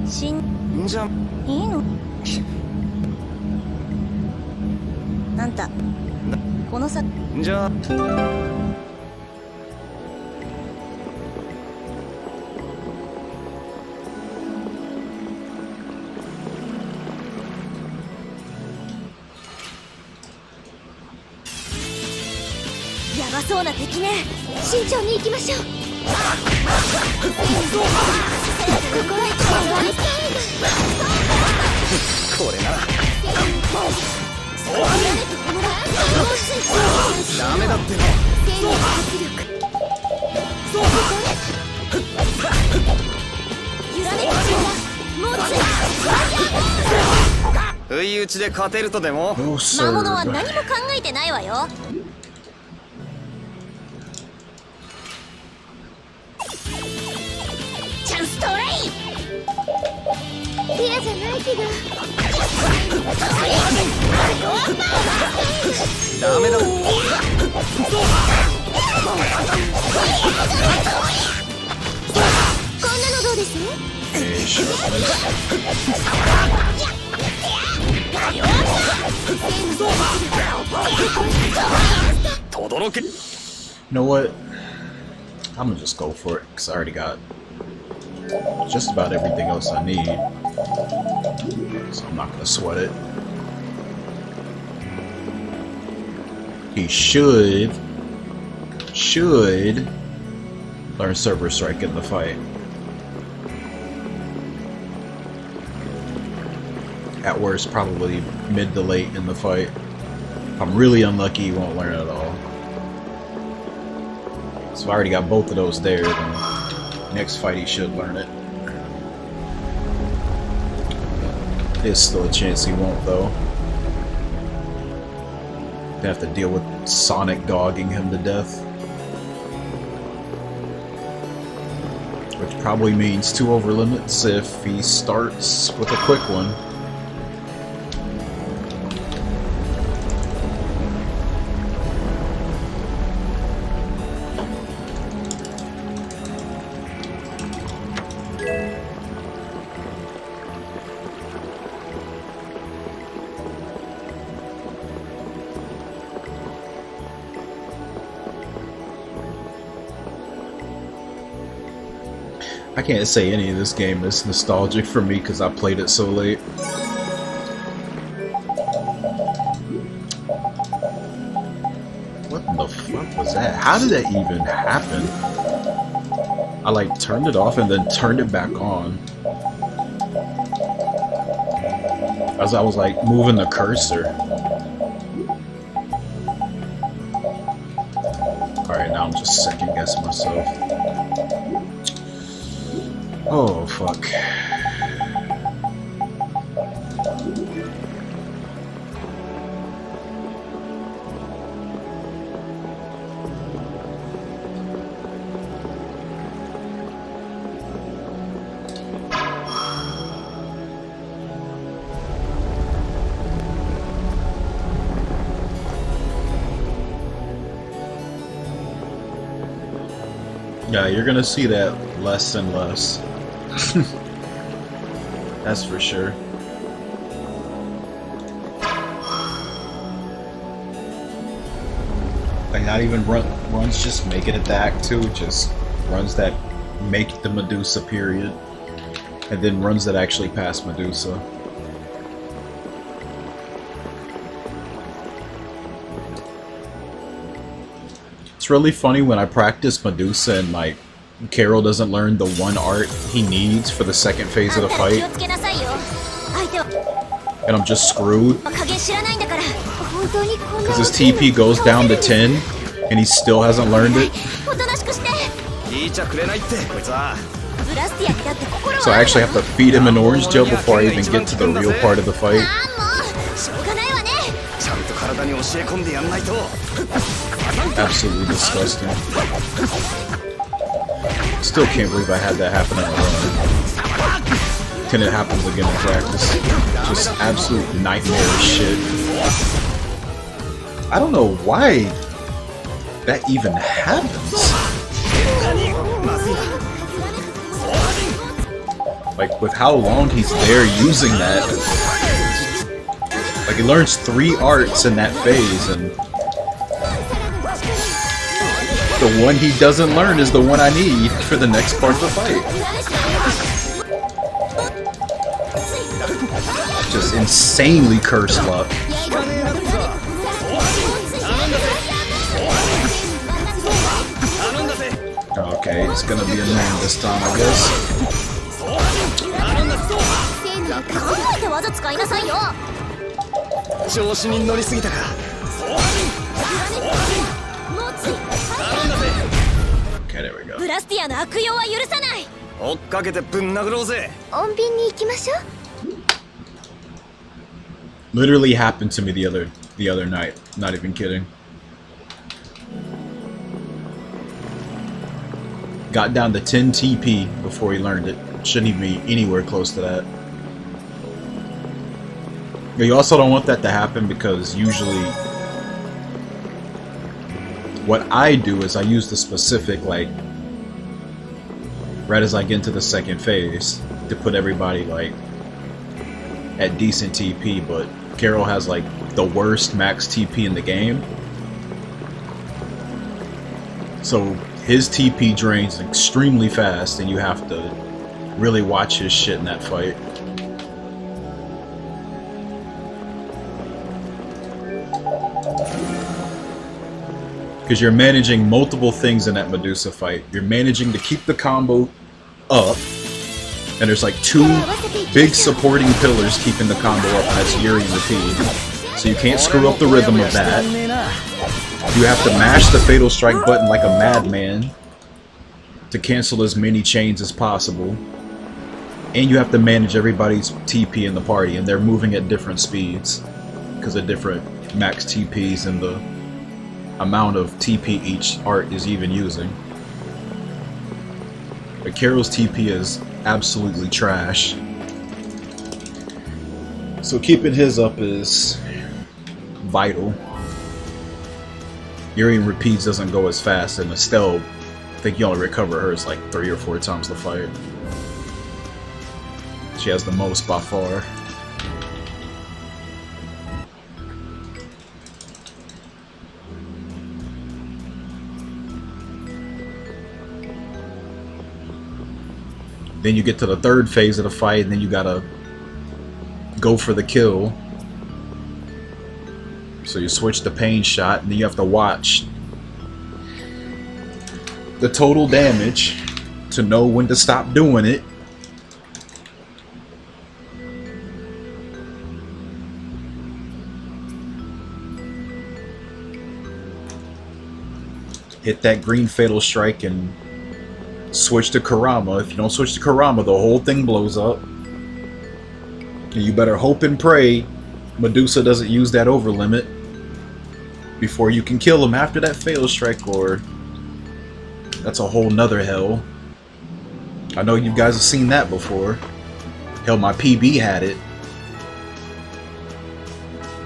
死んじゃいいのあんたこのさじゃあやばそうな敵ね。慎重に行きましょう。これならダメだっての不意打ちで勝てるとでも No, 魔物は sir. 何も考えてないわよ。チャンストレイフェアじゃないけどダメだこんなのどうです Hey, sharpness. とどろけ You know what? I'm gonna just go for it because I already got just about everything else I need. So I'm not gonna sweat it. He should learn Server Strike in the fight. At worst, probably mid to late in the fight. If I'm really unlucky, he won't learn it at all. So I already got both of those there, then next fight he should learn it. There's still a chance he won't though. Gonna have to deal with Sonic dogging him to death. Which probably means 2 over limits if he starts with a quick one. I can't say any of this game is nostalgic for me because I played it so late. What the fuck was that? How did that even happen? I like turned it off and then turned it back on. As I was like moving the cursor. Alright, now I'm just second guessing myself. Oh, fuck. Yeah, you're gonna see that less and less. That's for sure. Like not even runs just make it attack too, just runs that make the Medusa period. And then runs that actually pass Medusa. It's really funny when I practice Medusa and like Carol doesn't learn the one art he needs for the second phase of the fight. And I'm just screwed. Because his TP goes down to 10 and he still hasn't learned it. So I actually have to feed him an orange gel before I even get to the real part of the fight. しょうがないわね。 Absolutely disgusting. Still can't believe I had that happen in a run. Can it happen again in practice? Just absolute nightmare shit. I don't know why that even happens. Like, with how long he's there using that. Like, he learns 3 arts in that phase, and the one he doesn't learn is the one I need for the next part of the fight. Just insanely cursed luck. Okay, it's gonna be a man this time, I guess. 考えて技使いなさいよ。 調子に乗りすぎたか。 Okay, there we go. ブラスティアの悪用は許さない。追っかけてぶん殴ろうぜ。穏便に行きましょう。 Literally happened to me the other night. Not even kidding. Got down to 10 TP before he learned it. Shouldn't even be anywhere close to that. But you also don't want that to happen because usually what I do is I use the specific, like, right as I get into the second phase to put everybody, like, at decent TP, but Carol has, like, the worst max TP in the game. So his TP drains extremely fast and you have to really watch his shit in that fight. Because you're managing multiple things in that Medusa fight. You're managing to keep the combo up, and there's like 2 big supporting pillars keeping the combo up, and that's Yuri and Rapide. So you can't screw up the rhythm of that. You have to mash the Fatal Strike button like a madman to cancel as many chains as possible. And you have to manage everybody's TP in the party, and they're moving at different speeds because of different max TPs and the amount of TP each art is even using. But Carol's TP is absolutely trash. So keeping his up is vital. Yuri and Repeats doesn't go as fast, and Estelle, I think you only recover hers like 3 or 4 times the fight. She has the most by far. Then you get to the 3rd phase of the fight, and then you gotta go for the kill. So you switch the pain shot, and then you have to watch the total damage to know when to stop doing it. Hit that green Fatal Strike and switch to Kurama. If you don't switch to Kurama, the whole thing blows up. And you better hope and pray Medusa doesn't use that over limit before you can kill him after that Fatal Strike, or that's a whole nother hell. I know you guys have seen that before. Hell, my PB had it.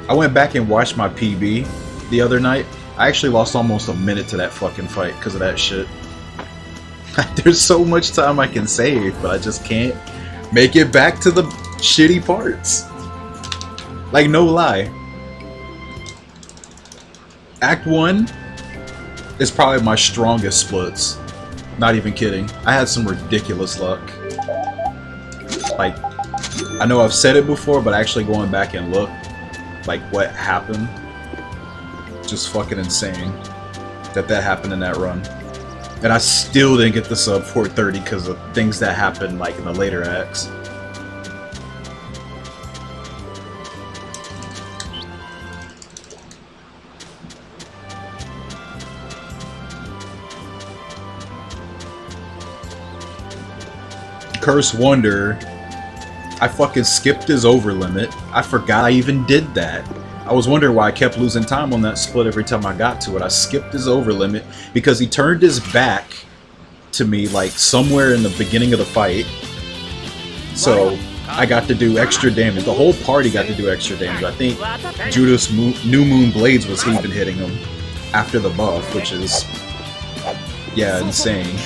I went back and watched my PB the other night. I actually lost almost a minute to that fucking fight because of that shit. There's so much time I can save, but I just can't make it back to the shitty parts. Like, no lie. Act 1 is probably my strongest splits. Not even kidding. I had some ridiculous luck. Like, I know I've said it before, but actually going back and look, like, what happened, just fucking insane that happened in that run. And I still didn't get the sub 430 because of things that happened like in the later acts. Curse Wonder, I fucking skipped his over limit. I forgot I even did that. I was wondering why I kept losing time on that split every time I got to it. I skipped his over limit because he turned his back to me like somewhere in the beginning of the fight. So I got to do extra damage. The whole party got to do extra damage. I think Judas New Moon Blades was even hitting him after the buff, which is, yeah, insane.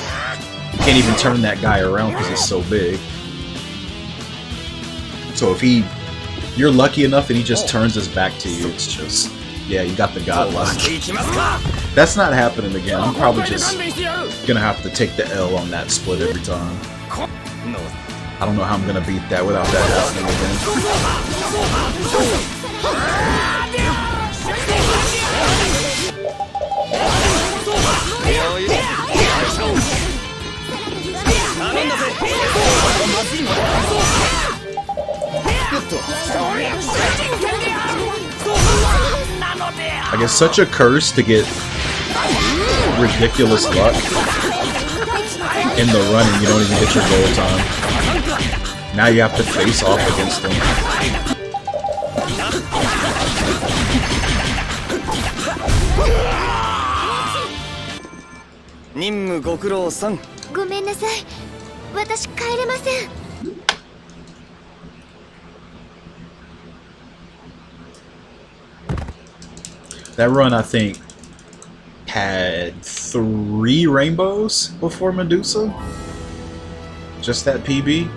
You can't even turn that guy around because he's so big. So if you're lucky enough and he just turns his back to you, it's just, yeah, you got the god luck. That's not happening again. I'm probably just gonna have to take the L on that split every time. I don't know how I'm gonna beat that without that happening I guess such a curse to get ridiculous luck in the running. You don't even get your goal time. Now you have to face off against them. 任務ご苦労さん。ごめんなさい。私帰れません。 That run, I think, had 3 rainbows before Medusa. Just that PB.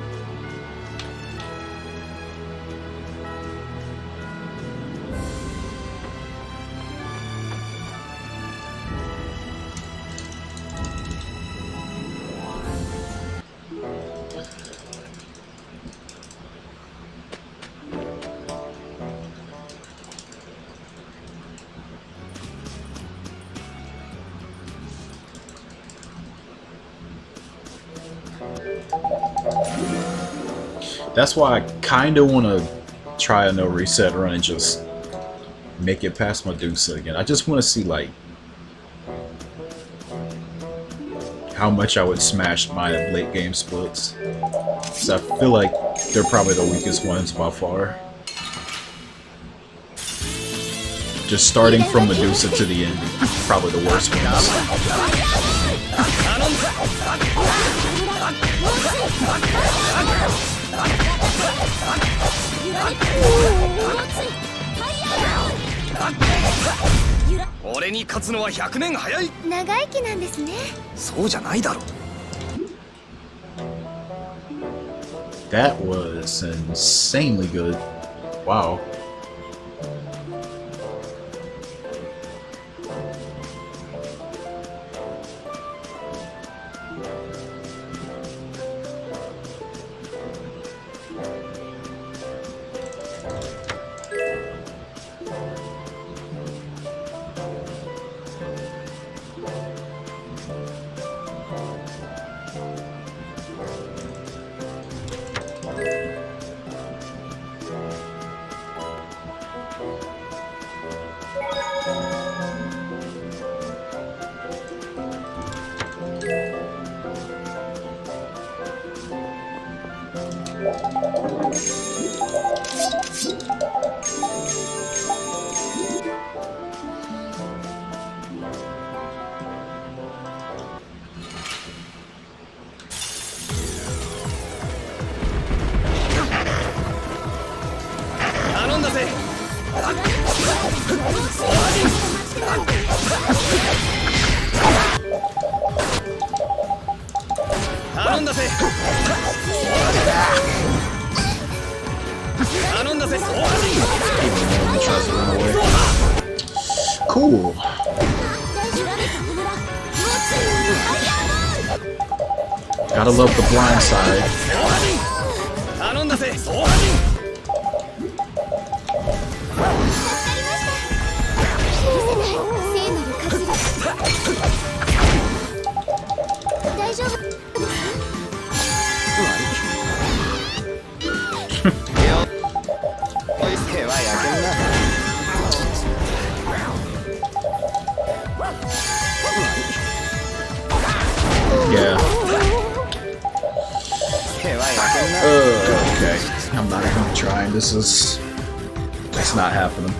That's why I kind of want to try a no reset run and just make it past Medusa again. I just want to see like how much I would smash my late game splits. So I feel like they're probably the weakest ones by far. Just starting from Medusa to the end, probably the worst ones. That was insanely good. Wow. Cool. Gotta love the blind side. Yeah. It's not happening.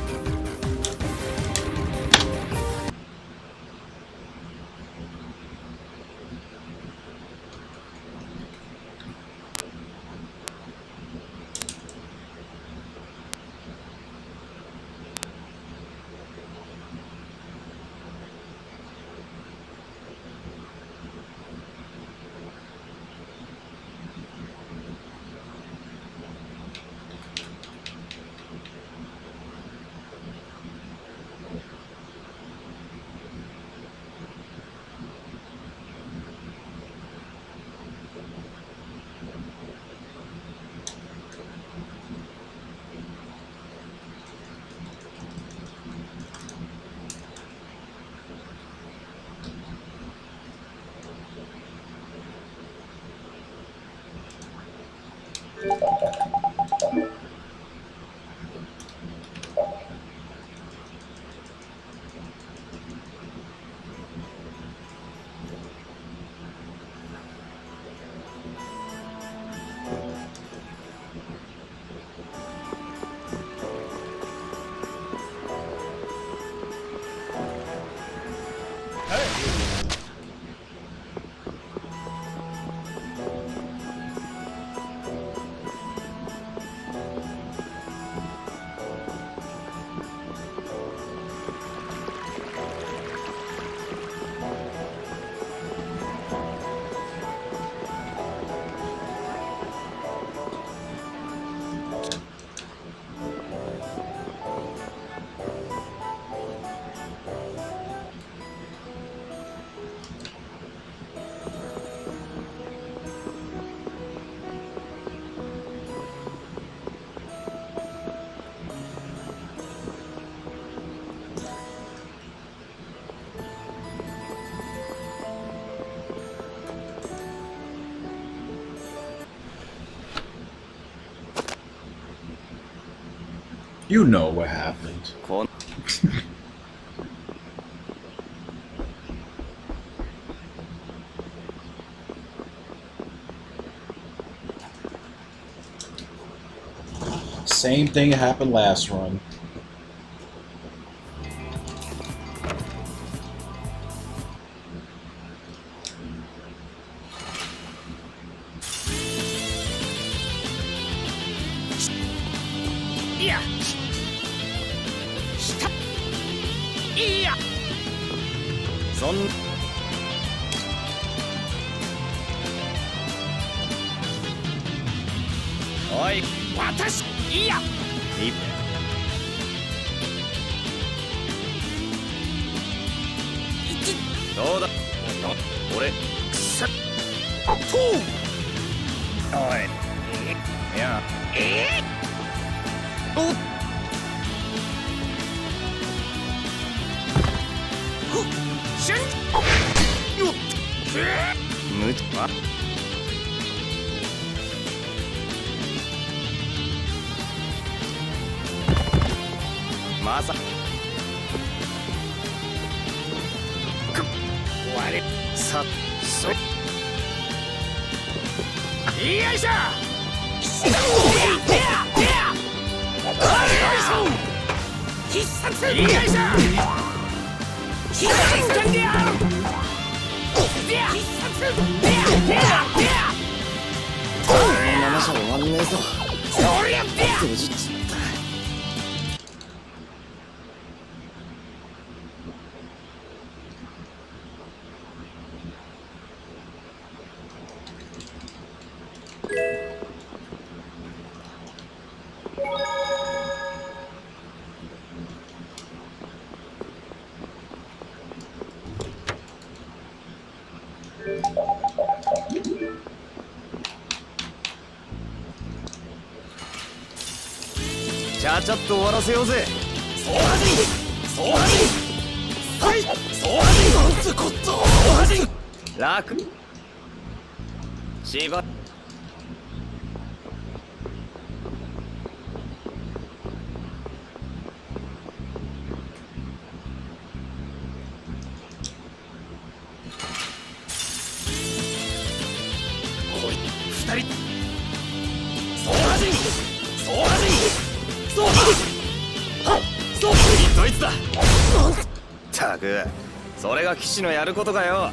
You know what happened. Same thing happened last run.ちゃちゃっと終わらせようぜ。そうはじそうはじはいそうはじなんてこったそうはじ楽しばこい二人そうはじそうはじったく、それが騎士のやることかよ。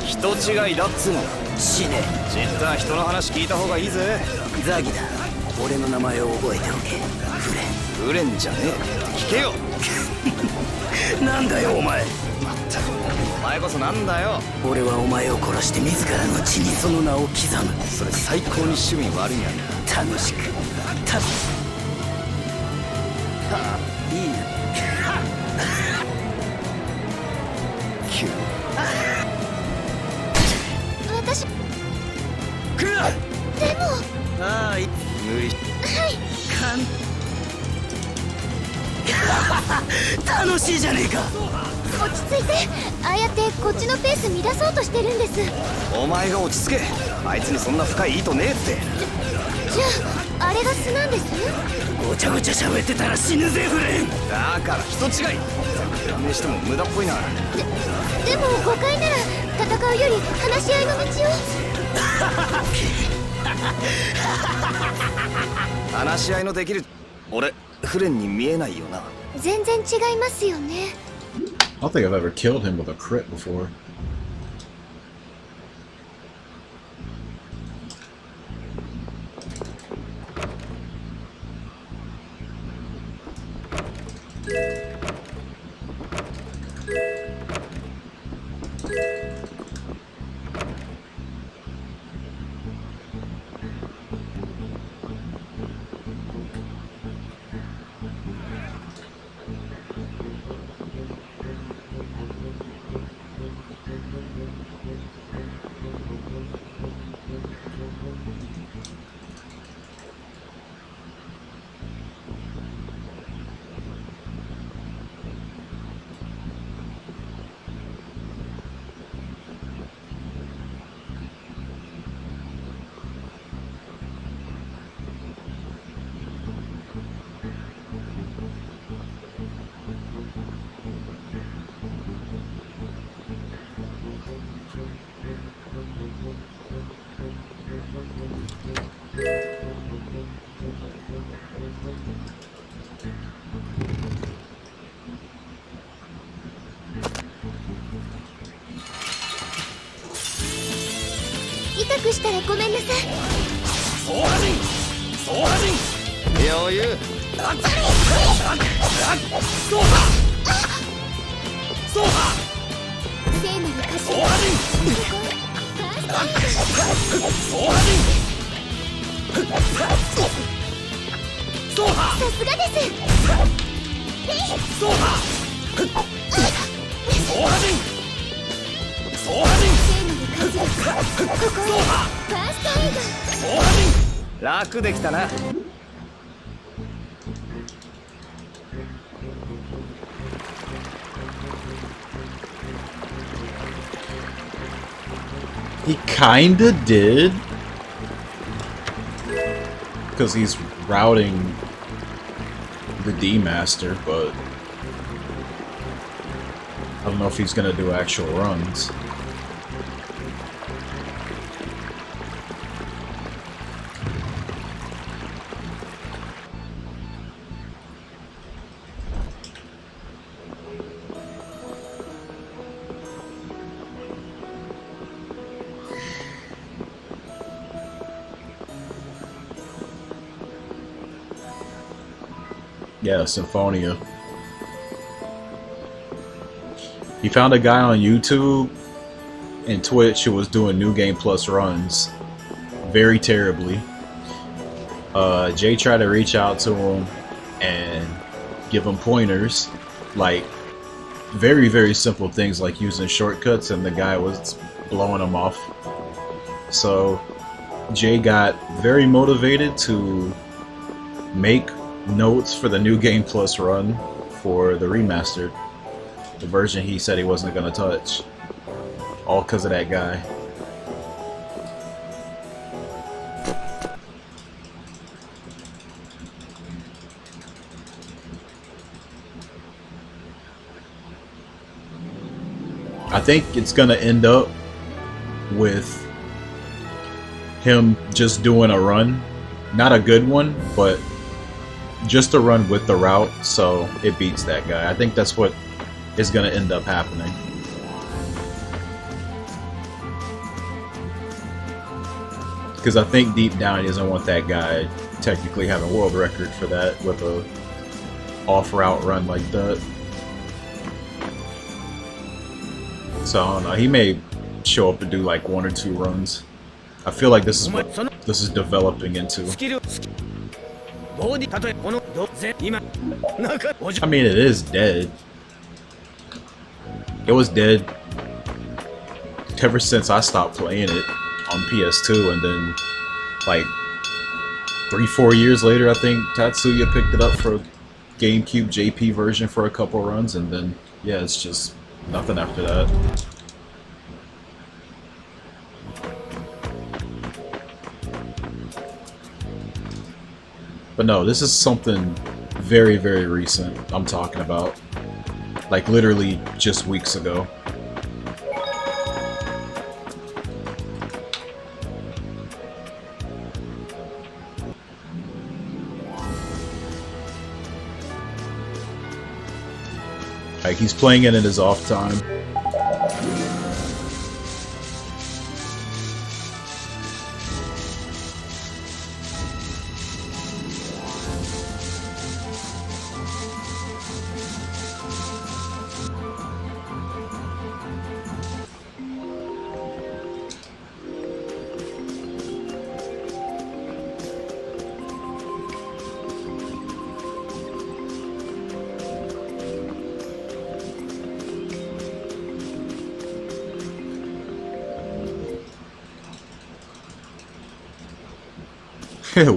人違いだっつうの。死ね。知ったら人の話聞いた方がいいぜ。ザギだ、俺の名前を覚えておけ。フレン。フレンじゃねえ、聞けよ。なんだよお前。まったくお前こそなんだよ。俺はお前を殺して自らの血にその名を刻む。それ最高に趣味悪いやな。楽しくはあ、いいな。キュー私来るな。でもああ、無理。はい楽しいじゃねえか。落ち着いて。ああやってこっちのペース乱そうとしてるんです。お前が落ち着け。あいつにそんな深い意図ねえって。じゃああれが素なんです？ごちゃごちゃ喋ってたら死ぬぜフレン。だから人違い。断念しても無駄っぽいな。でも誤解なら戦うより話し合いの道を。話し合いのできる俺フレンに見えないよな。全然違いますよね。I don't think I've ever killed him with a crit before.痛くしたらごめんなさい。総破人総破人余裕。総破総破聖なる歌詞。総破人総破人総破。さすがです。総破総破人総破人ここファーストエイド。楽できたな。He kinda did. Because he's routing the D Master, but I don't know if he's gonna do actual runs. Yeah, Symphonia. He found a guy on YouTube and Twitch who was doing New Game Plus runs very terribly. Jay tried to reach out to him and give him pointers, like very, very simple things like using shortcuts, and the guy was blowing them off. So Jay got very motivated to make notes for the New Game Plus run for the remastered, the version he said he wasn't going to touch, all because of that guy. I think it's gonna end up with him just doing a run, not a good one, but just a run with the route, so it beats that guy. I think that's what is gonna end up happening. Because I think deep down he doesn't want that guy technically having a world record for that with a off-route run like that. So I don't know, he may show up and do like 1 or 2 runs. I feel like this is what this is developing into. I mean, it is dead. It was dead ever since I stopped playing it on PS2, and then like 3-4 years later, I think Tatsuya picked it up for GameCube JP version for a couple runs, and then yeah, it's just nothing after that. But no, this is something very, very recent I'm talking about. Like literally just weeks ago. Like he's playing it in his off time.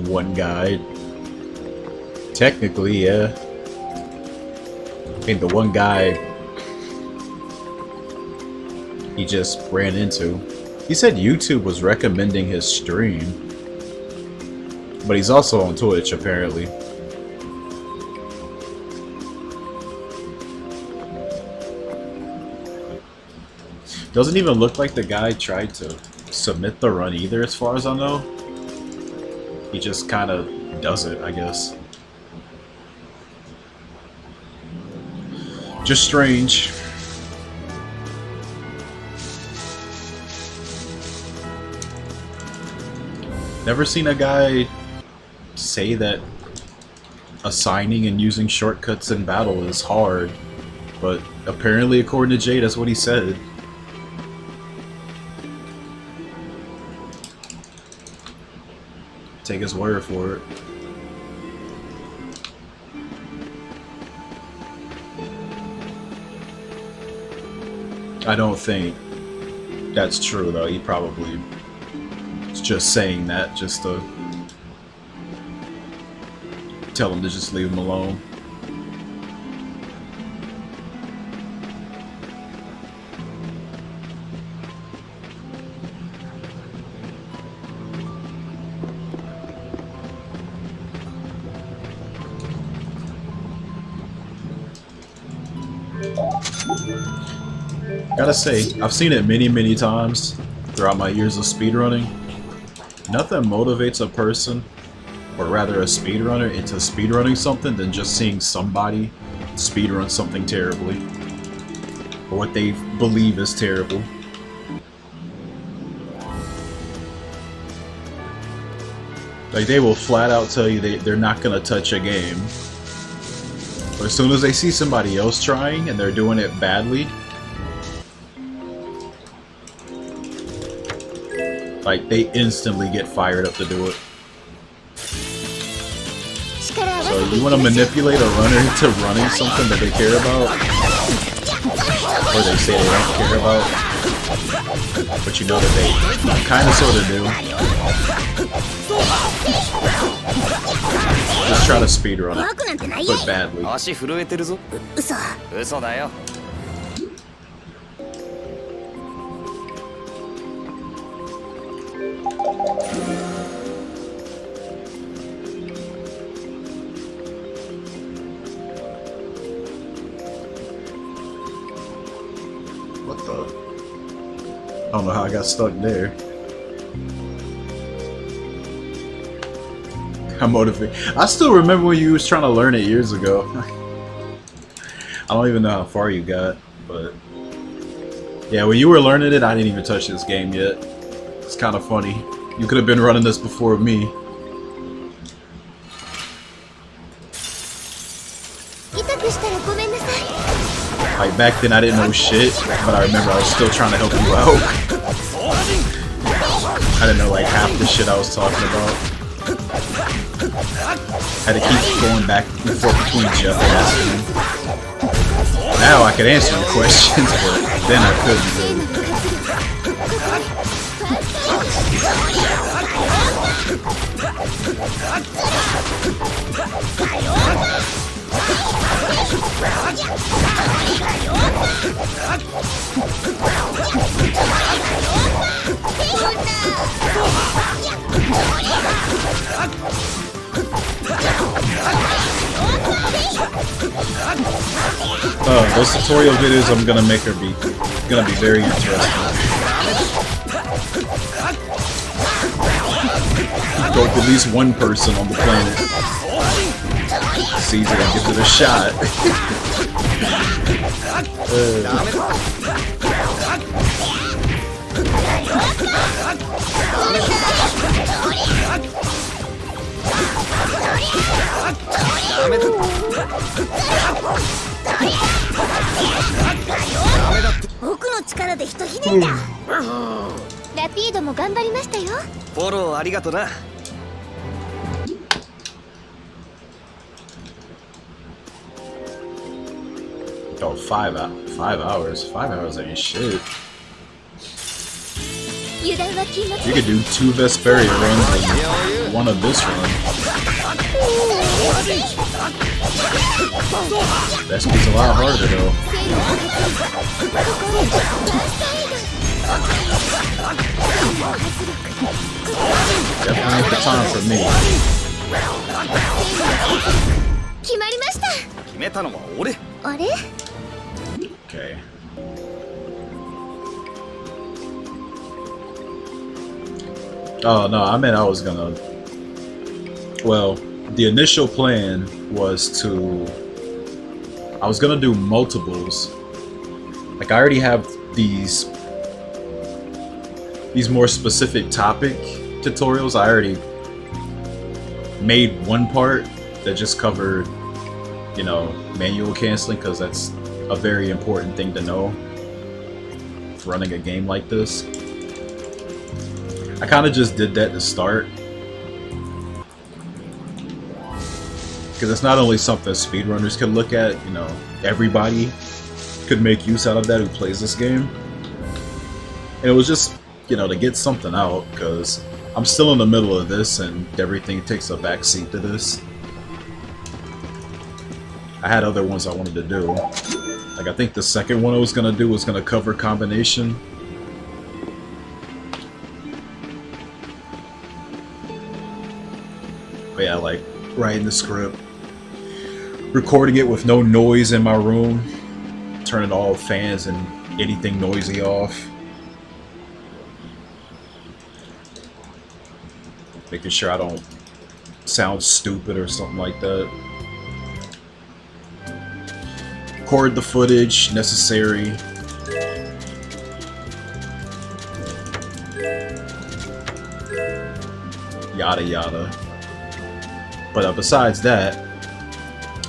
One guy. Technically, yeah. I mean, the one guy he just ran into. He said YouTube was recommending his stream. But he's also on Twitch, apparently. Doesn't even look like the guy tried to submit the run either, as far as I know. He just kind of does it, I guess. Just strange. Never seen a guy say that assigning and using shortcuts in battle is hard, but apparently, according to Jay, that's what he said. Take his word for it. I don't think that's true, though. He probably is just saying that just to tell him to just leave him alone. Gotta say, I've seen it many, many times throughout my years of speedrunning. Nothing motivates a person, or rather a speedrunner, into speedrunning something than just seeing somebody speedrun something terribly, or what they believe is terrible. Like, they will flat out tell you they're not gonna touch a game, but as soon as they see somebody else trying and they're doing it badly, like, they instantly get fired up to do it. So you want to manipulate a runner into running something that they care about? or they say they don't care about, but you know that they kind of sort of do. Just try to speedrun it, but badly. 足震えてるぞ。嘘だよ。 What the? I don't know how I got stuck there. I'm motivated. I still remember when you was trying to learn it years ago. I don't even know how far you got, but yeah, when you were learning it, I didn't even touch this game yet. It's kind of funny. You could have been running this before me. Like back then I didn't know shit, but I remember I was still trying to help you out. I didn't know like half the shit I was talking about. Had to keep going back and forth between Jeff and asking him. Now I could answer your questions, but then I couldn't really. Those tutorial videos I'm gonna make are gonna be very interesting. Go with at least one person on the planet sees it and gives it a shot. Oh, 5 hours. 5 hours ain't shit. You could do 2 Vesperia runs and 1 of this run. Vespi's a lot harder though. Definitely ain't the time for me. Okay. Oh no, I meant I was gonna. Well, the initial plan was I was gonna do multiples. Like I already have these more specific topic tutorials. I already made one part that just covered, you know, manual canceling, because that's a very important thing to know for running a game like this. I kind of just did that to start, because it's not only something speedrunners can look at, you know, everybody could make use out of that who plays this game. And it was just, you know, to get something out, because I'm still in the middle of this and everything takes a backseat to this. I had other ones I wanted to do. Like I think the second one I was gonna do was gonna cover combination. But yeah, like writing the script, recording it with no noise in my room, turning all fans and anything noisy off, making sure I don't sound stupid or something like that. Record the footage necessary. Yada yada. But besides that,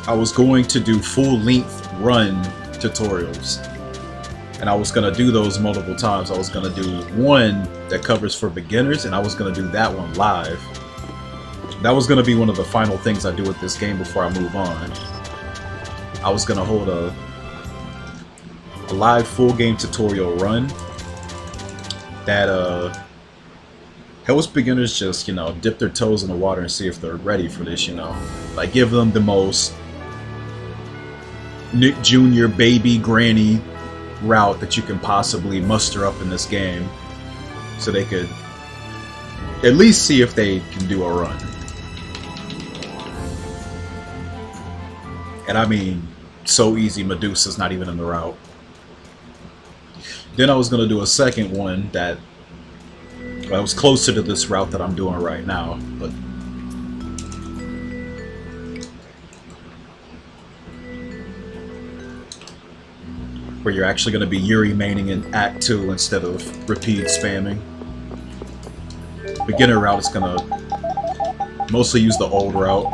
I was going to do full-length run tutorials. And I was going to do those multiple times. I was going to do one that covers for beginners, and I was going to do that one live. That was going to be one of the final things I do with this game before I move on. I was going to hold a live full game tutorial run that helps beginners just, you know, dip their toes in the water and see if they're ready for this, you know. Like, give them the most Nick Jr. baby granny route that you can possibly muster up in this game, so they could at least see if they can do a run. And I mean, so easy, Medusa's not even in the route. Then I was going to do a second one that was closer to this route that I'm doing right now, but where you're actually going to be Yuri maining in Act 2 instead of repeat spamming. Beginner route is going to mostly use the old route.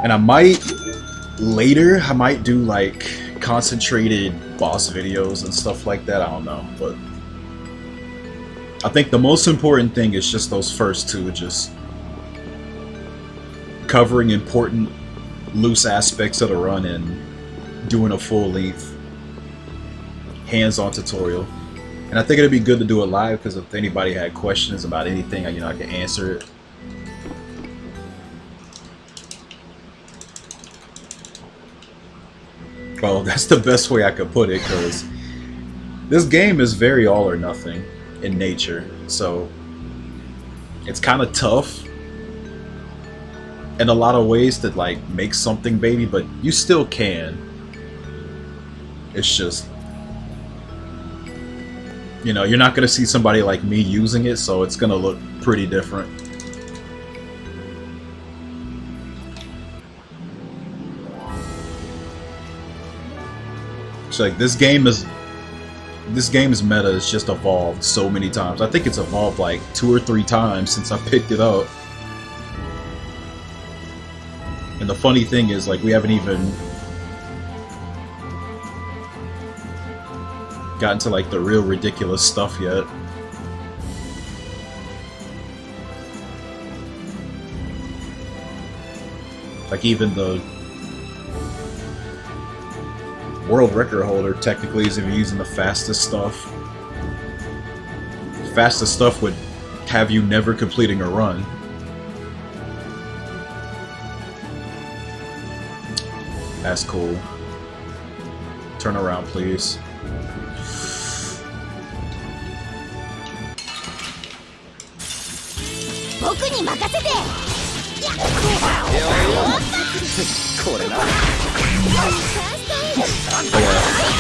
And I might do like concentrated boss videos and stuff like that, I don't know, but I think the most important thing is just those first two, just covering important loose aspects of the run and doing a full length hands-on tutorial. And I think it'd be good to do it live, because if anybody had questions about anything, you know, I can answer it. Well, that's the best way I could put it, because this game is very all or nothing in nature, so it's kind of tough in a lot of ways to like make something baby, but you still can. It's just, you know, you're not gonna see somebody like me using it, so it's gonna look pretty different. So like this game's meta has just evolved so many times. I think it's evolved like 2 or 3 times since I picked it up. And the funny thing is, like, we haven't even gotten to like the real ridiculous stuff yet. Like, even the world record holder technically isn't using the fastest stuff. The fastest stuff would have you never completing a run. That's cool. Turn around, please.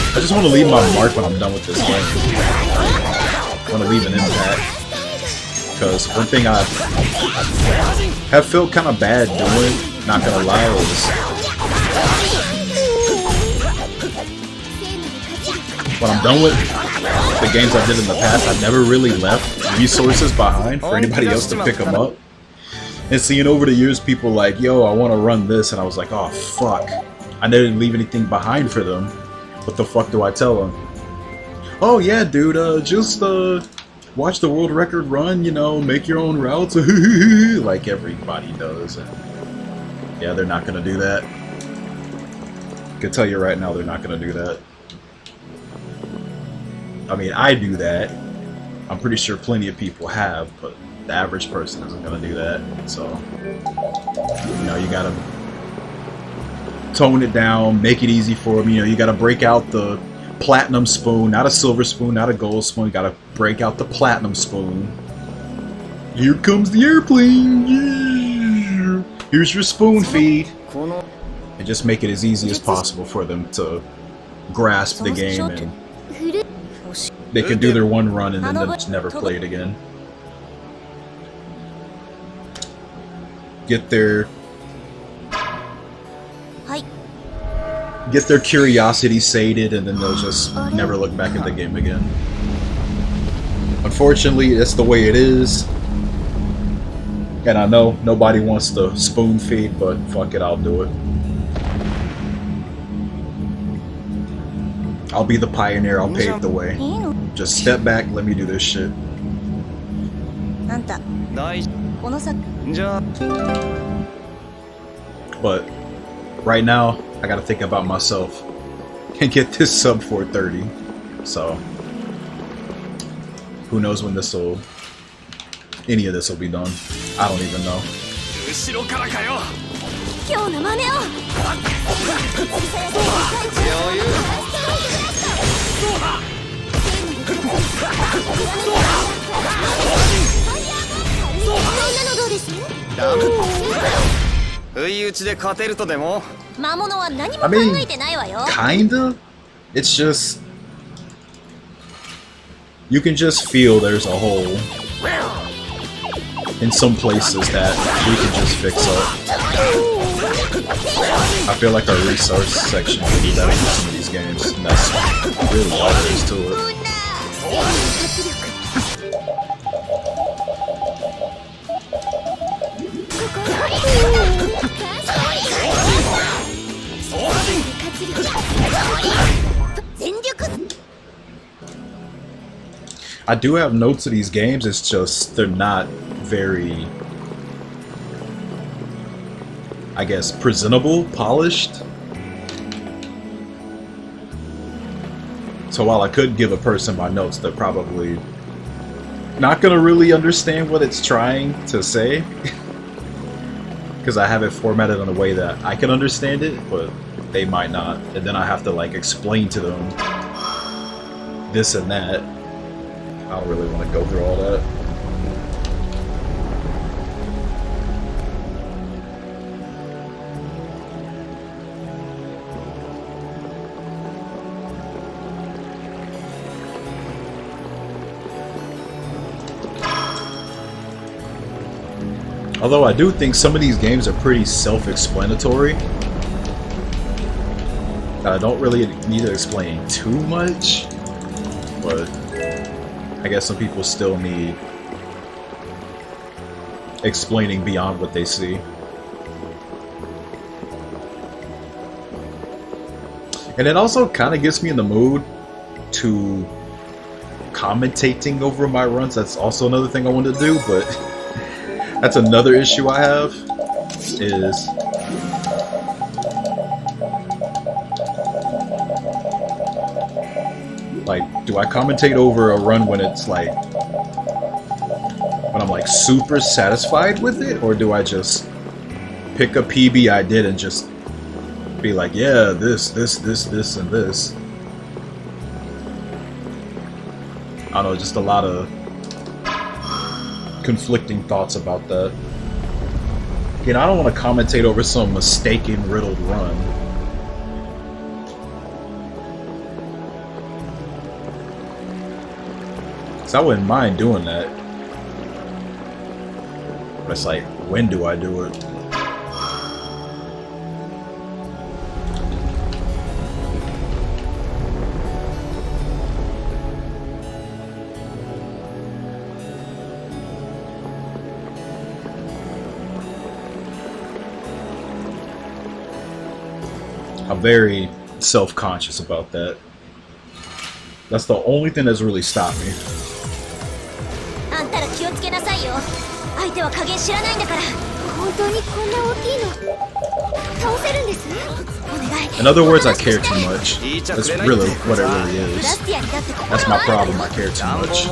I just want to leave my mark when I'm done with this game. I want to leave an impact. Because one thing I have felt kind of bad doing, not gonna lie, is when I'm done with the games I did in the past, I never really left resources behind for anybody else to pick them up. And seeing over the years people like, yo, I want to run this, and I was like, oh fuck, I didn't leave anything behind for them. What the fuck do I tell them? Oh yeah, dude, just watch the world record run, you know, make your own routes, like everybody does. And yeah, they're not gonna do that. I can tell you right now, they're not gonna do that. I mean, I do that. I'm pretty sure plenty of people have, but the average person isn't gonna do that. So, you know, you gotta tone it down, make it easy for them. You know, you gotta break out the platinum spoon, not a silver spoon, not a gold spoon. You gotta break out the platinum spoon. Here comes the airplane. Yeah. Here's your spoon feed. And just make it as easy as possible for them to grasp the game, and they can do their one run and then they'll just never play it again. Get their curiosity sated, and then they'll just never look back at the game again. Unfortunately, that's the way it is. And I know nobody wants the spoon feed, but fuck it, I'll do it. I'll be the pioneer, I'll pave the way. Just step back, let me do this shit. But right now, I gotta think about myself and get this sub 430. So, who knows when any of this will be done. I don't even know. 今日の真似をそんなのどうです？不意打ちで勝てるとでも？魔物は何も考えてないわよ。Kinda? It's just... You can just feel there's a hole in some places that we can just fix up. I feel like our resource section would be better for some of these games, and that's really all there is to it. I do have notes of these games, it's just they're not very, I guess, presentable, polished. So while I could give a person my notes, they're probably not gonna really understand what it's trying to say. Because I have it formatted in a way that I can understand it, but they might not. And then I have to like explain to them this and that. I don't really want to go through all that. Although I do think some of these games are pretty self-explanatory. I don't really need to explain too much, but I guess some people still need explaining beyond what they see. And it also kind of gets me in the mood to commentating over my runs. That's also another thing I wanted to do, but that's another issue I have, is like, do I commentate over a run when it's like, when I'm like super satisfied with it, or do I just pick a PB I did and just be like, yeah, this, and this? I don't know, just a lot of conflicting thoughts about that. Again, I don't want to commentate over some mistaken, riddled run. So I wouldn't mind doing that. But it's like, when do I do it? I'm very self-conscious about that. That's the only thing that's really stopped me. In other words, I care too much. That's really what it really is. That's my problem, I care too much.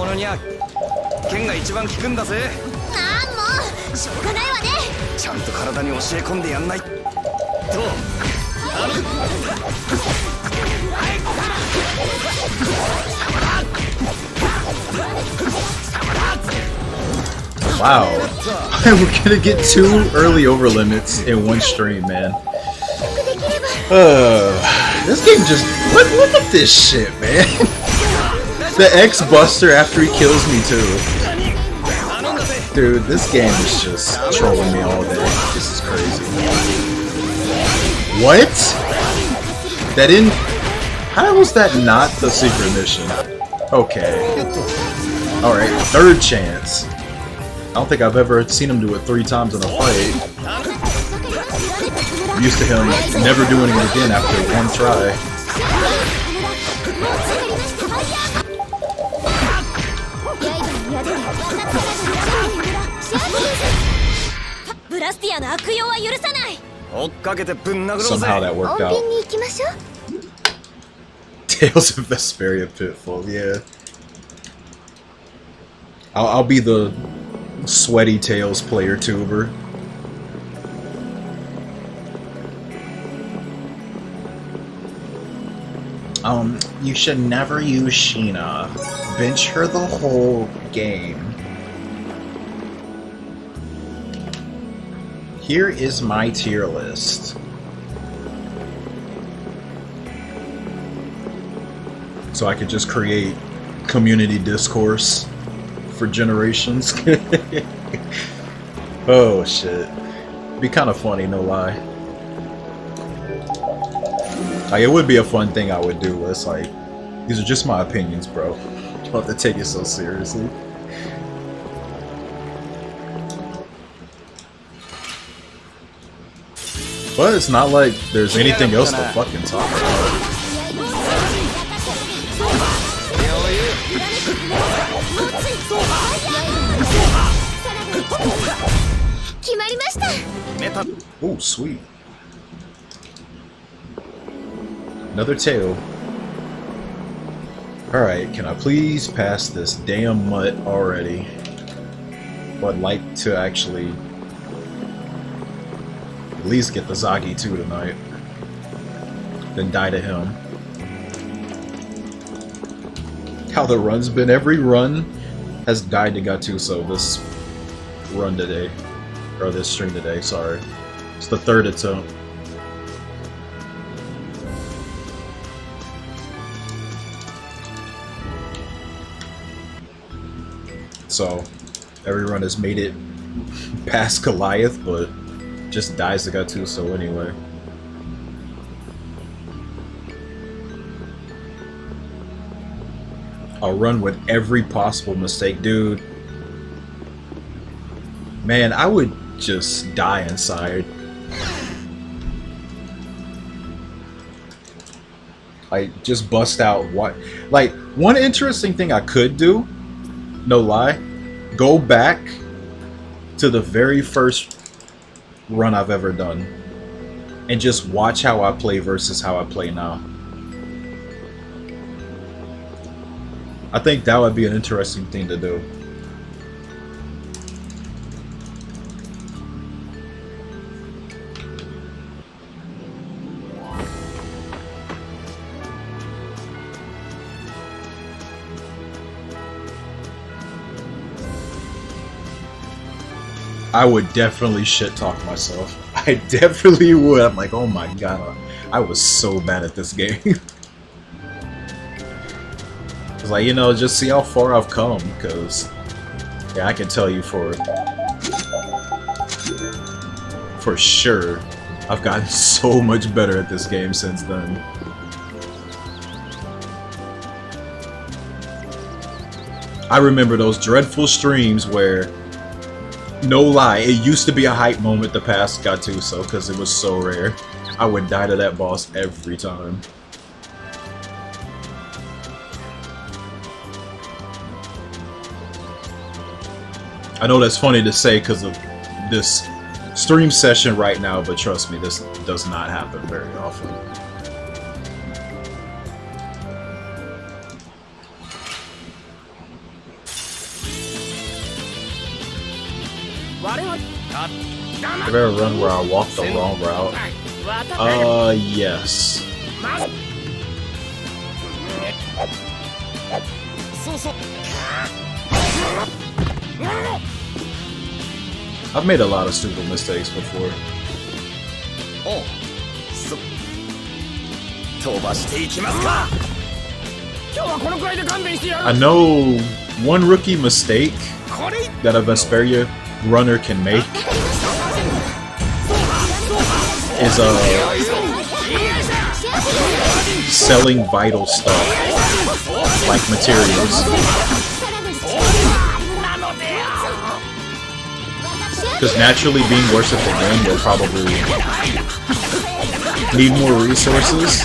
Wow, we're gonna get 2 early over limits in one stream, man. This game just... Look at this shit, man. The X-Buster after he kills me, too. Dude, this game is just trolling me all day. This is crazy. What? That didn't... How was that not the secret mission? Okay. Alright, 3rd chance. I don't think I've ever seen him do it 3 times in a fight. I'm used to him never doing it again after 1 try. Somehow that worked 穏 out. 便に行きましょう。 Tales of Vesperia Pitfall, yeah. I'll be the sweaty Tails player tuber. You should never use Sheena. Bench her the whole game. Here is my tier list. So I could just create community discourse for generations. Oh shit. Be kind of funny, no lie. Like, it would be a fun thing I would do. It's like, these are just my opinions, bro. You don't have to take it so seriously. But it's not like there's anything else to fucking talk about. Oh, sweet. Another tail. Alright, can I please pass this damn mutt already? I'd like to actually at least get the Zagi 2 tonight. Then die to him. How the run's been. Every run has died to Gattuso this run today. Or this stream today, sorry. It's the third attempt. So, every run has made it past Goliath, but just dies to Gattuso anyway. I'll run with every possible mistake, dude. Man, I would just die inside. Like, just bust out what? Like, one interesting thing I could do, no lie, go back to the very first run I've ever done and just watch how I play versus how I play now. I think that would be an interesting thing to do. I would definitely shit talk myself. I definitely would. I'm like, oh my god, I was so bad at this game. It's like, you know, just see how far I've come, because yeah, I can tell you for sure I've gotten so much better at this game since then. I remember those dreadful streams where, no lie, it used to be a hype moment to pass Gattuso because it was so rare. I would die to that boss every time. I know that's funny to say because of this stream session right now, but trust me, this does not happen very often. Have I ever run where I walked the wrong route? Yes. I've made a lot of stupid mistakes before. I know one rookie mistake that a Vesperia runner can make is selling vital stuff like materials, because naturally being worse at the game will probably need more resources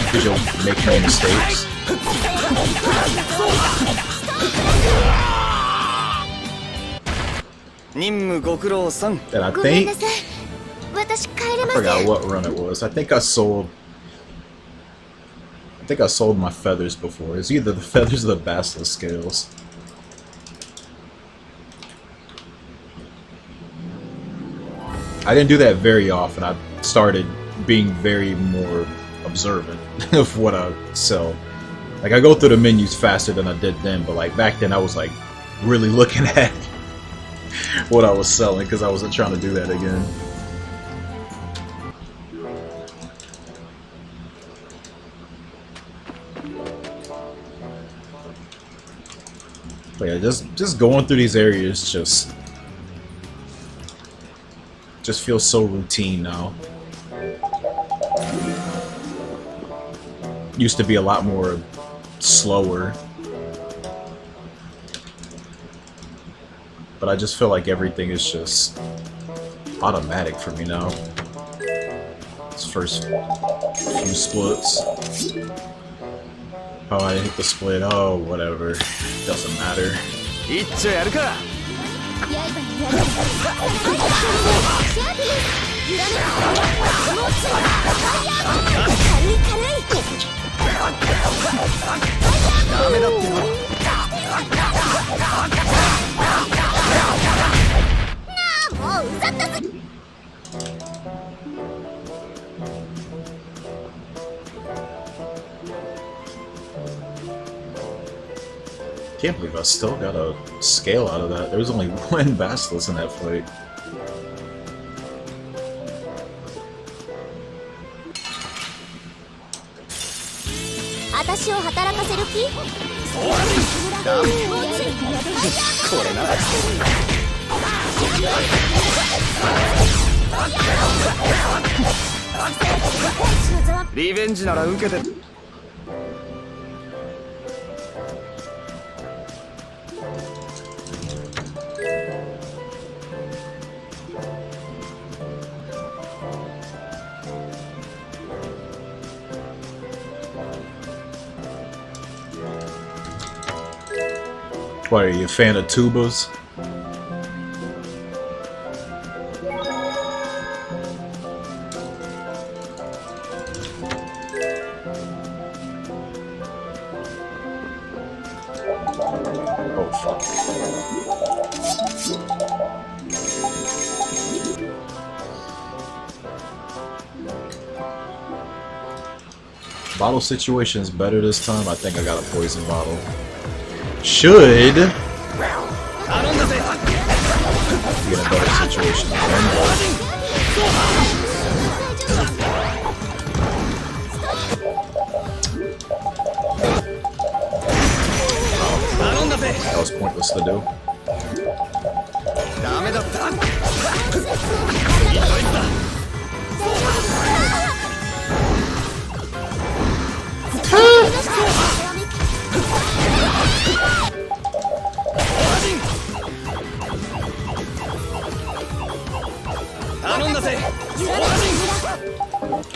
because you'll make more mistakes. And I think 私帰れま I せん forgot what run it was. I think I sold my feathers before. It's either the feathers or the basilisk scales. I didn't do that very often. I started being very more observant of what I sell. Like, I go through the menus faster than I did then, but like back then I was like really looking at what I was selling because I wasn't trying to do that again. But yeah, just going through these areas just feels so routine now. Used to be a lot more slower, but I just feel like everything is just automatic for me now. This first few splits. Oh, I hit the split. Oh, whatever. Doesn't matter. ダメだっての。もううざったず Can't believe I still got a scale out of that. There was only one basilisk in that fight. What, are you a fan of tubas? Oh, fuck. Bottle situation is better this time. I think I got a poison bottle. Should get a better situation than that was pointless to do.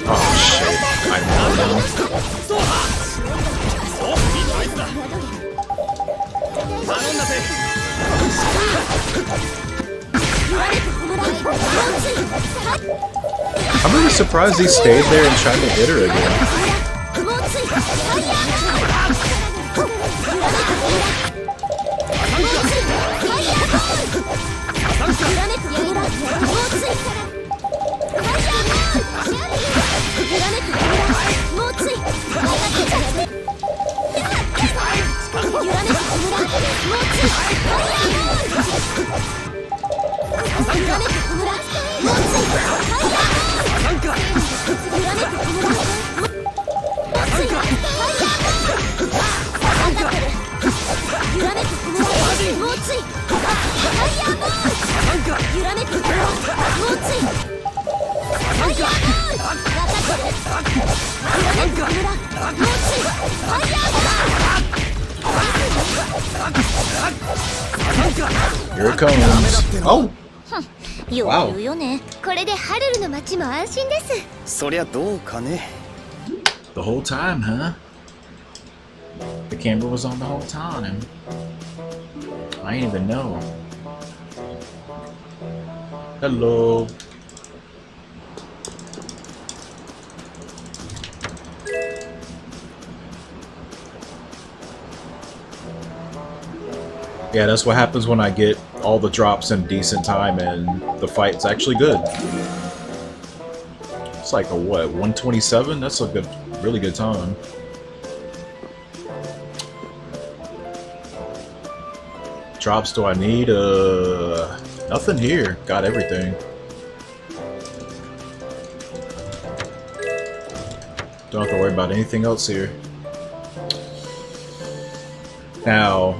Oh shit, I'm down. I'm really surprised he stayed there and tried to hit her again. Here it comes. Oh! Wow. これでハルルの町も安心です。そりゃどうかね。The whole time, huh? The camera was on the whole time. I didn't even know. Hello. Yeah, that's what happens when I get all the drops in decent time and the fight's actually good. It's like a what, 127? That's a good, really good time. Drops do I need? Nothing here. Got everything. Don't have to worry about anything else here. Now,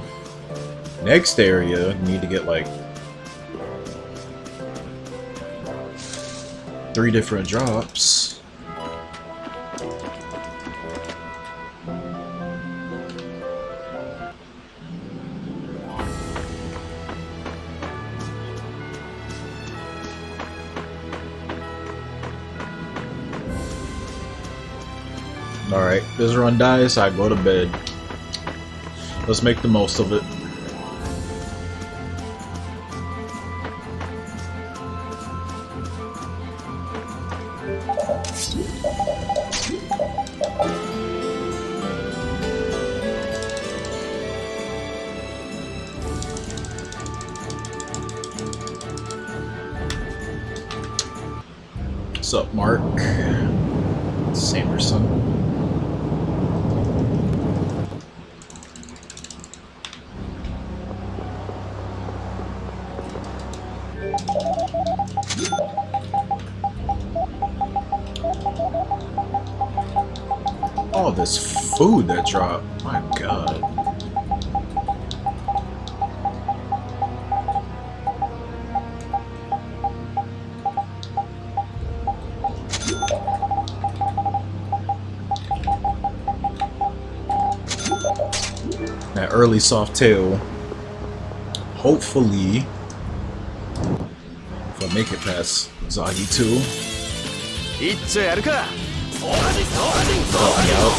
next area, need to get like 3 different drops. Alright, this run dies, I go to bed. Let's make the most of it. What's up, Mark? Sanderson. All this food that dropped. My God. That early soft tail. Hopefully, if I make it past Zagi 2. Help me out.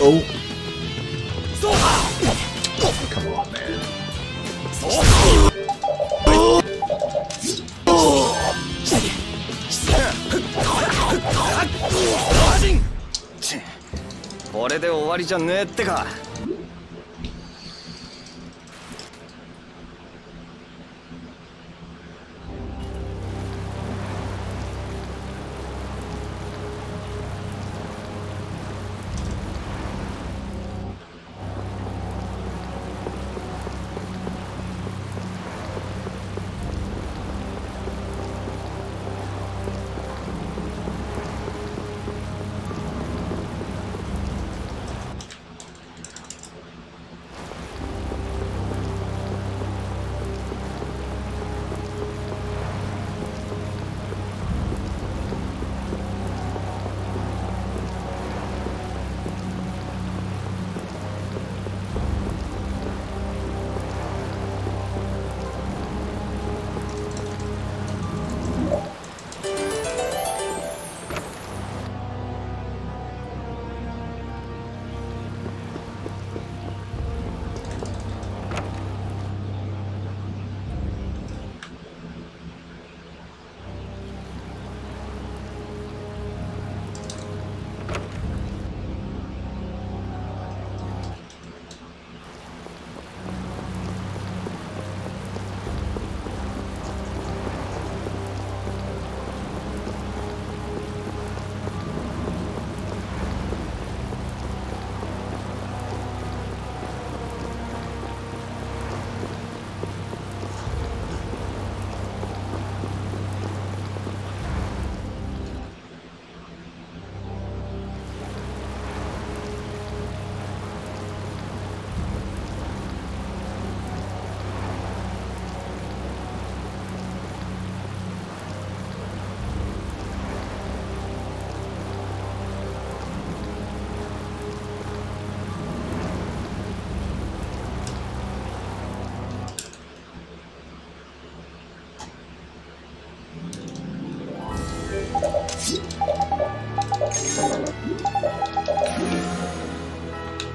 Oh. Come on, man.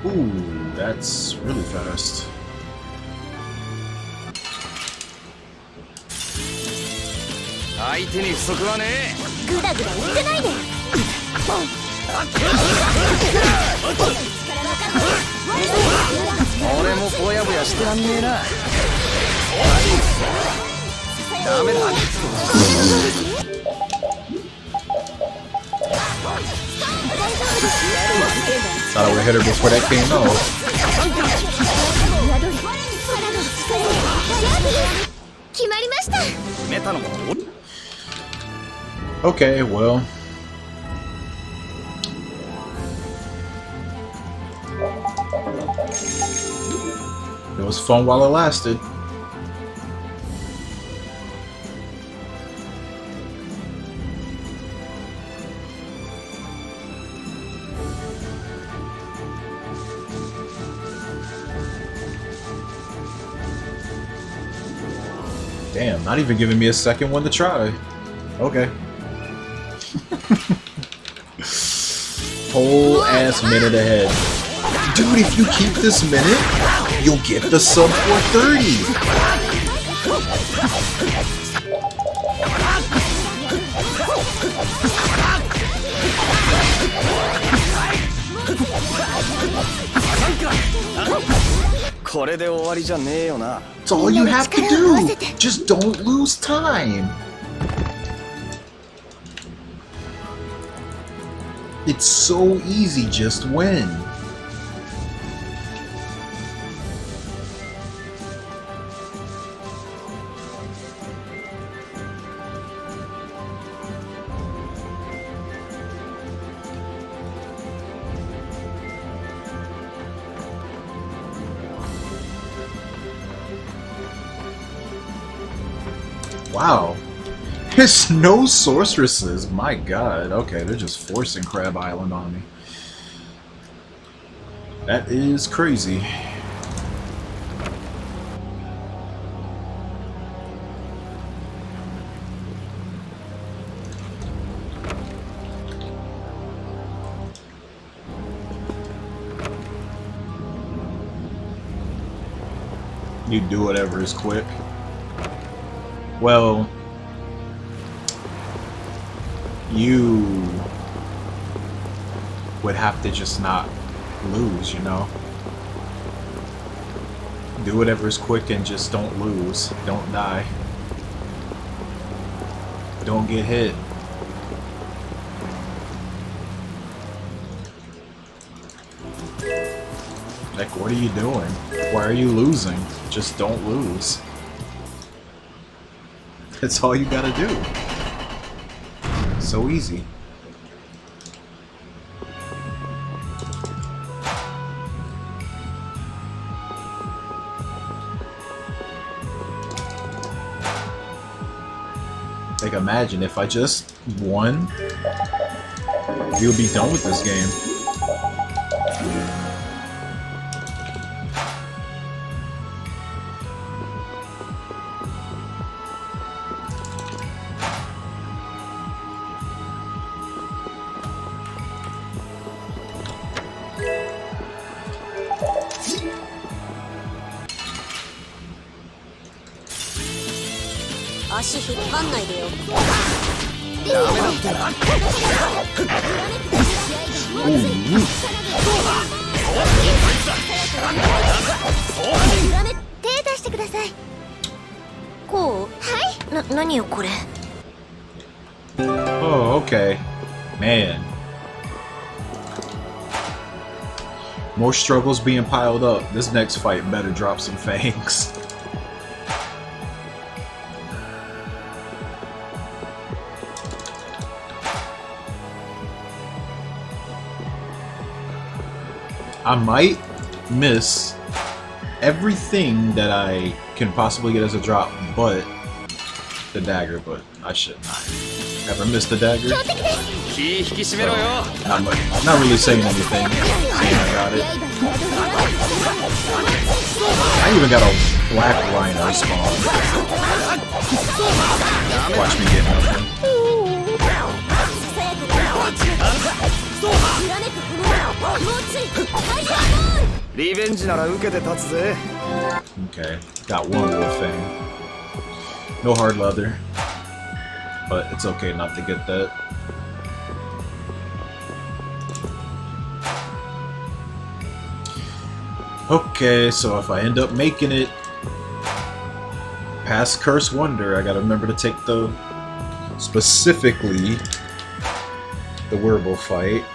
Ooh, that's really fast. 俺もぼやぼやしてらんねえな。ダメだ。 Thought I would hit her before that came out. Okay, well. It was fun while it lasted. Damn, not even giving me a second one to try. Okay. Whole ass minute ahead. Dude, if you keep this minute, you'll get the sub 430. That's all you have to do. Just don't lose time. It's so easy, just win. Wow. There's no sorceresses. My god. Okay, they're just forcing Crab Island on me. That is crazy. You do whatever is quick. Well, you would have to just not lose, you know? Do whatever is quick and just don't lose. Don't die. Don't get hit. Like, what are you doing? Why are you losing? Just don't lose. That's all you gotta do. So easy. Like, imagine if I just won, you'll be done with this game. Oh, okay. Man. More struggles being piled up. This next fight better drop some fangs. I might miss everything that I can possibly get as a drop, but the dagger, but I should not ever miss the dagger. So, not really saying anything. I got it. I even got a black rhino spawn. Watch me get nothing. Okay, got one little thing. No hard leather, but it's okay not to get that. Okay, so if I end up making it past Curse Wonder, I gotta remember to take the specifically the werewolf fight.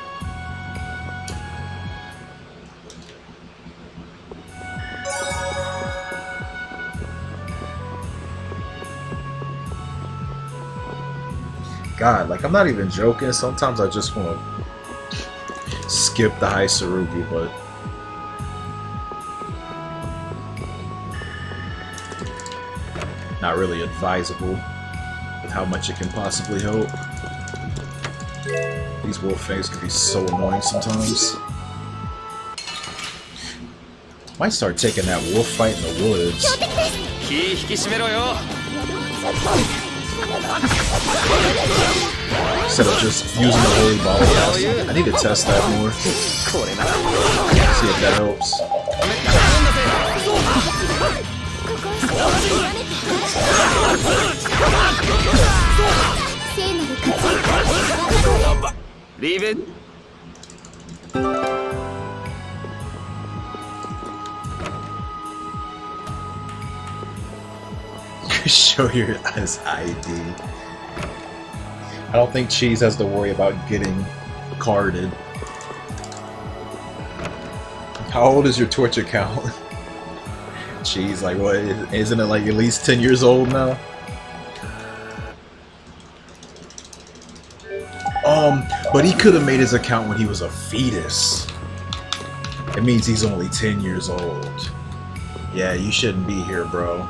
God, like, I'm not even joking. Sometimes I just want to skip the high Sarugi, but not really advisable with how much it can possibly help. These wolf fangs can be so annoying sometimes. Might start taking that wolf fight in the woods. Instead of just using the holy ball cast. I need to test that more. See if that helps. Leave it. Show your his ID. I don't think Cheese has to worry about getting carded. How old is your Twitch account? Cheese, like what? Isn't it like at least 10 years old now? But he could have made his account when he was a fetus. It means he's only 10 years old. Yeah, you shouldn't be here, bro.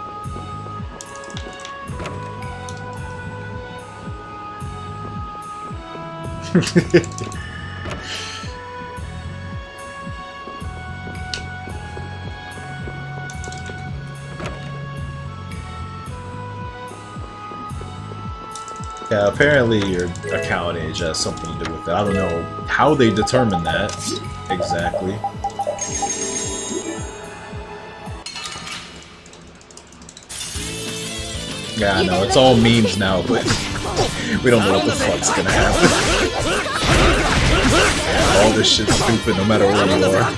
Yeah, apparently your account age has something to do with it. I don't know how they determine that exactly. Yeah, I know, it's all memes now, but we don't know what the fuck's gonna happen. All this shit's stupid no matter where you are.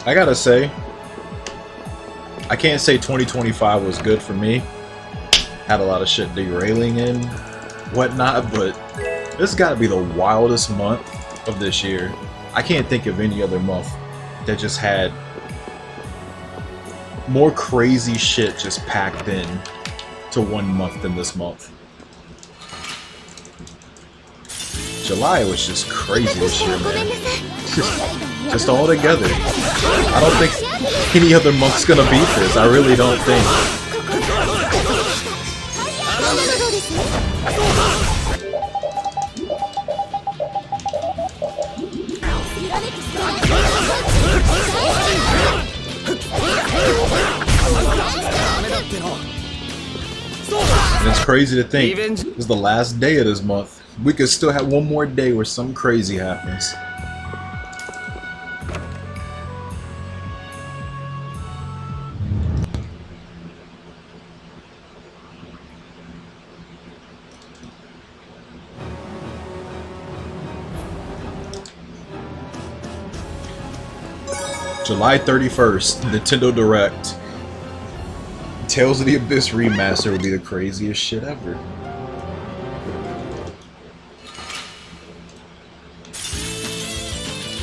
I gotta say, I can't say 2025 was good for me. Had a lot of shit derailing and whatnot, but this gotta be the wildest month of this year. I can't think of any other month that just had more crazy shit just packed in to one month than this month. July was just crazy this year, man. Just all together. I don't think any other month's gonna beat this. I really don't think. And it's crazy to think this is the last day of this month. We could still have one more day where something crazy happens. July 31st, Nintendo Direct. Tales of the Abyss Remaster would be the craziest shit ever.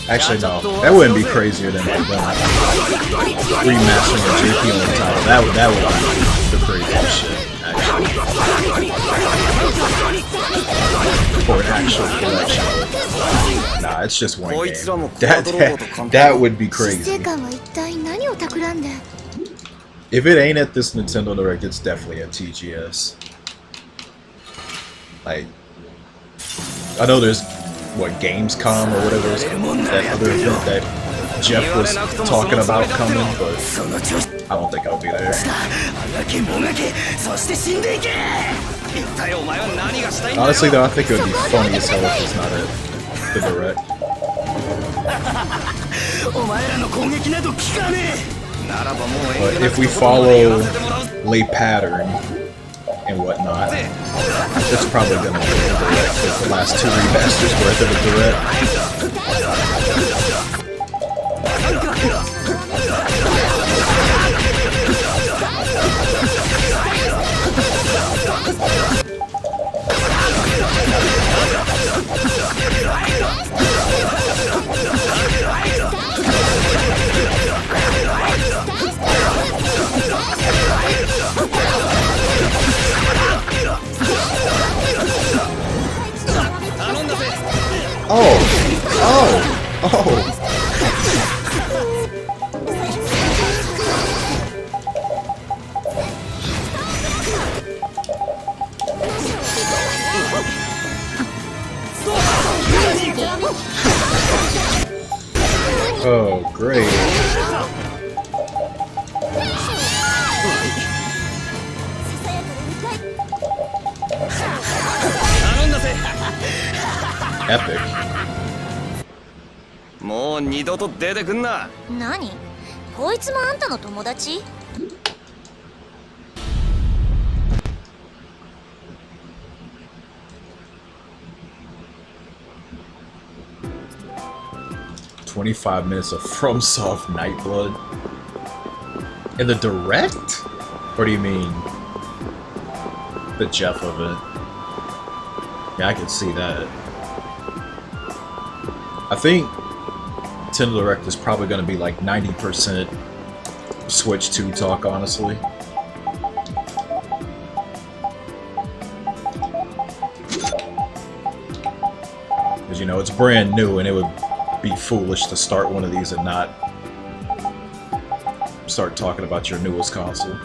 Actually, no. That wouldn't be crazier than remastering the JP on the title. That would be the craziest shit, actually. For an actual collection. Nah, it's just one game. That would be crazy. If it ain't at this Nintendo Direct, it's definitely at TGS. Like, I know there's what, Gamescom or whatever it's called, that other event that Jeff was talking about coming, but I don't think I'll be there. Honestly, though, I think it would be funny as hell if it's not at the direct. お前らの攻撃など効かねえならばもう But if we follow lay pattern and whatnot, it's probably gonna be the direct because the last two remasters were at the direct. Oh! Oh! Oh! Oh, great. Epic. もう二度と出てくんな何？こいつもあんたの友達？25 minutes of FromSoft Nightblood in the direct? Or do you mean the Jeff of it? Yeah, I can see that. I think Nintendo Direct is probably going to be like 90% Switch 2 talk, honestly. Because, you know, it's brand new and it would be foolish to start one of these and not start talking about your newest console.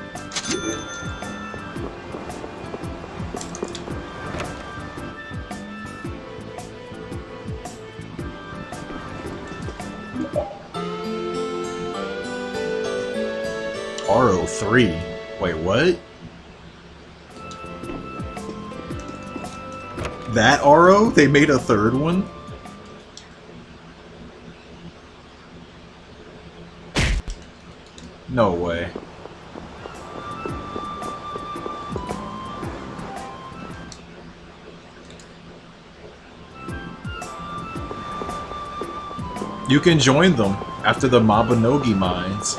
RO3? Wait, what? That RO? They made a third one? No way. You can join them after the Mabinogi mines.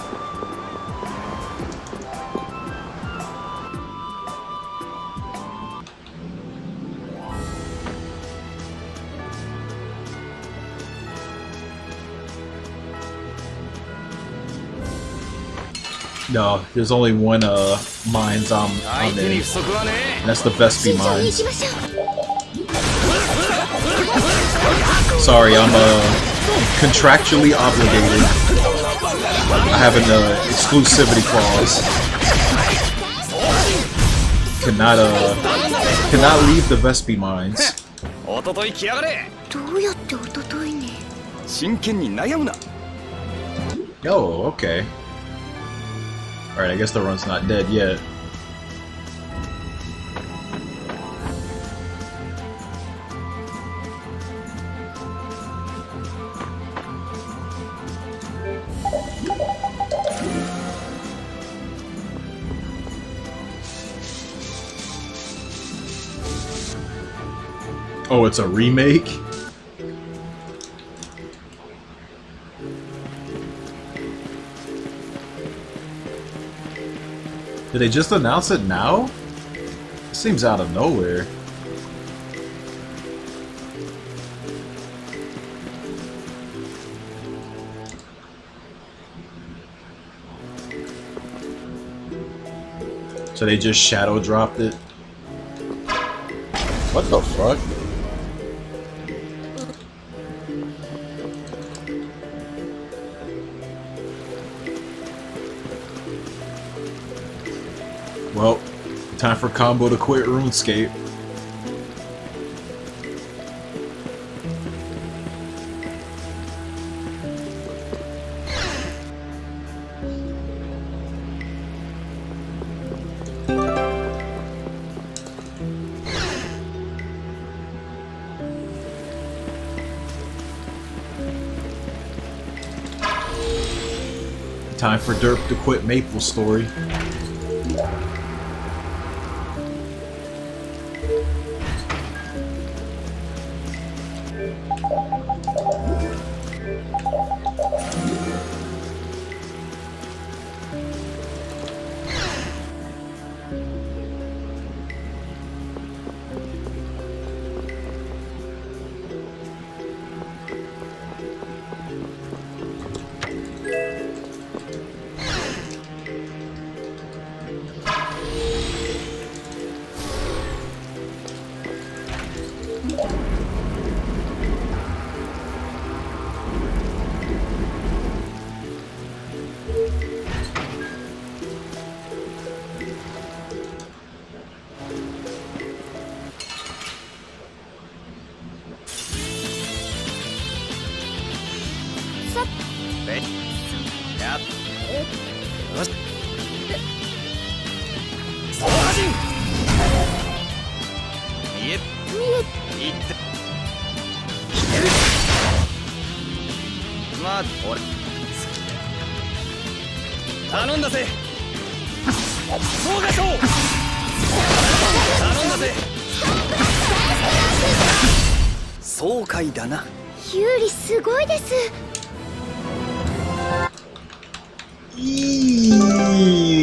No, there's only one mines I'm in, and that's the Vesperia mines. Sorry, I'm contractually obligated. I have an exclusivity clause. Cannot leave the Vesperia mines. おととい来やがれどうやっておとといね真剣に悩むな Oh, okay. Alright, I guess the run's not dead yet. Oh, it's a remake? Did they just announce it now? It seems out of nowhere. So they just shadow dropped it? What the fuck? Well, time for Combo to quit RuneScape. Time for Derp to quit Maple story.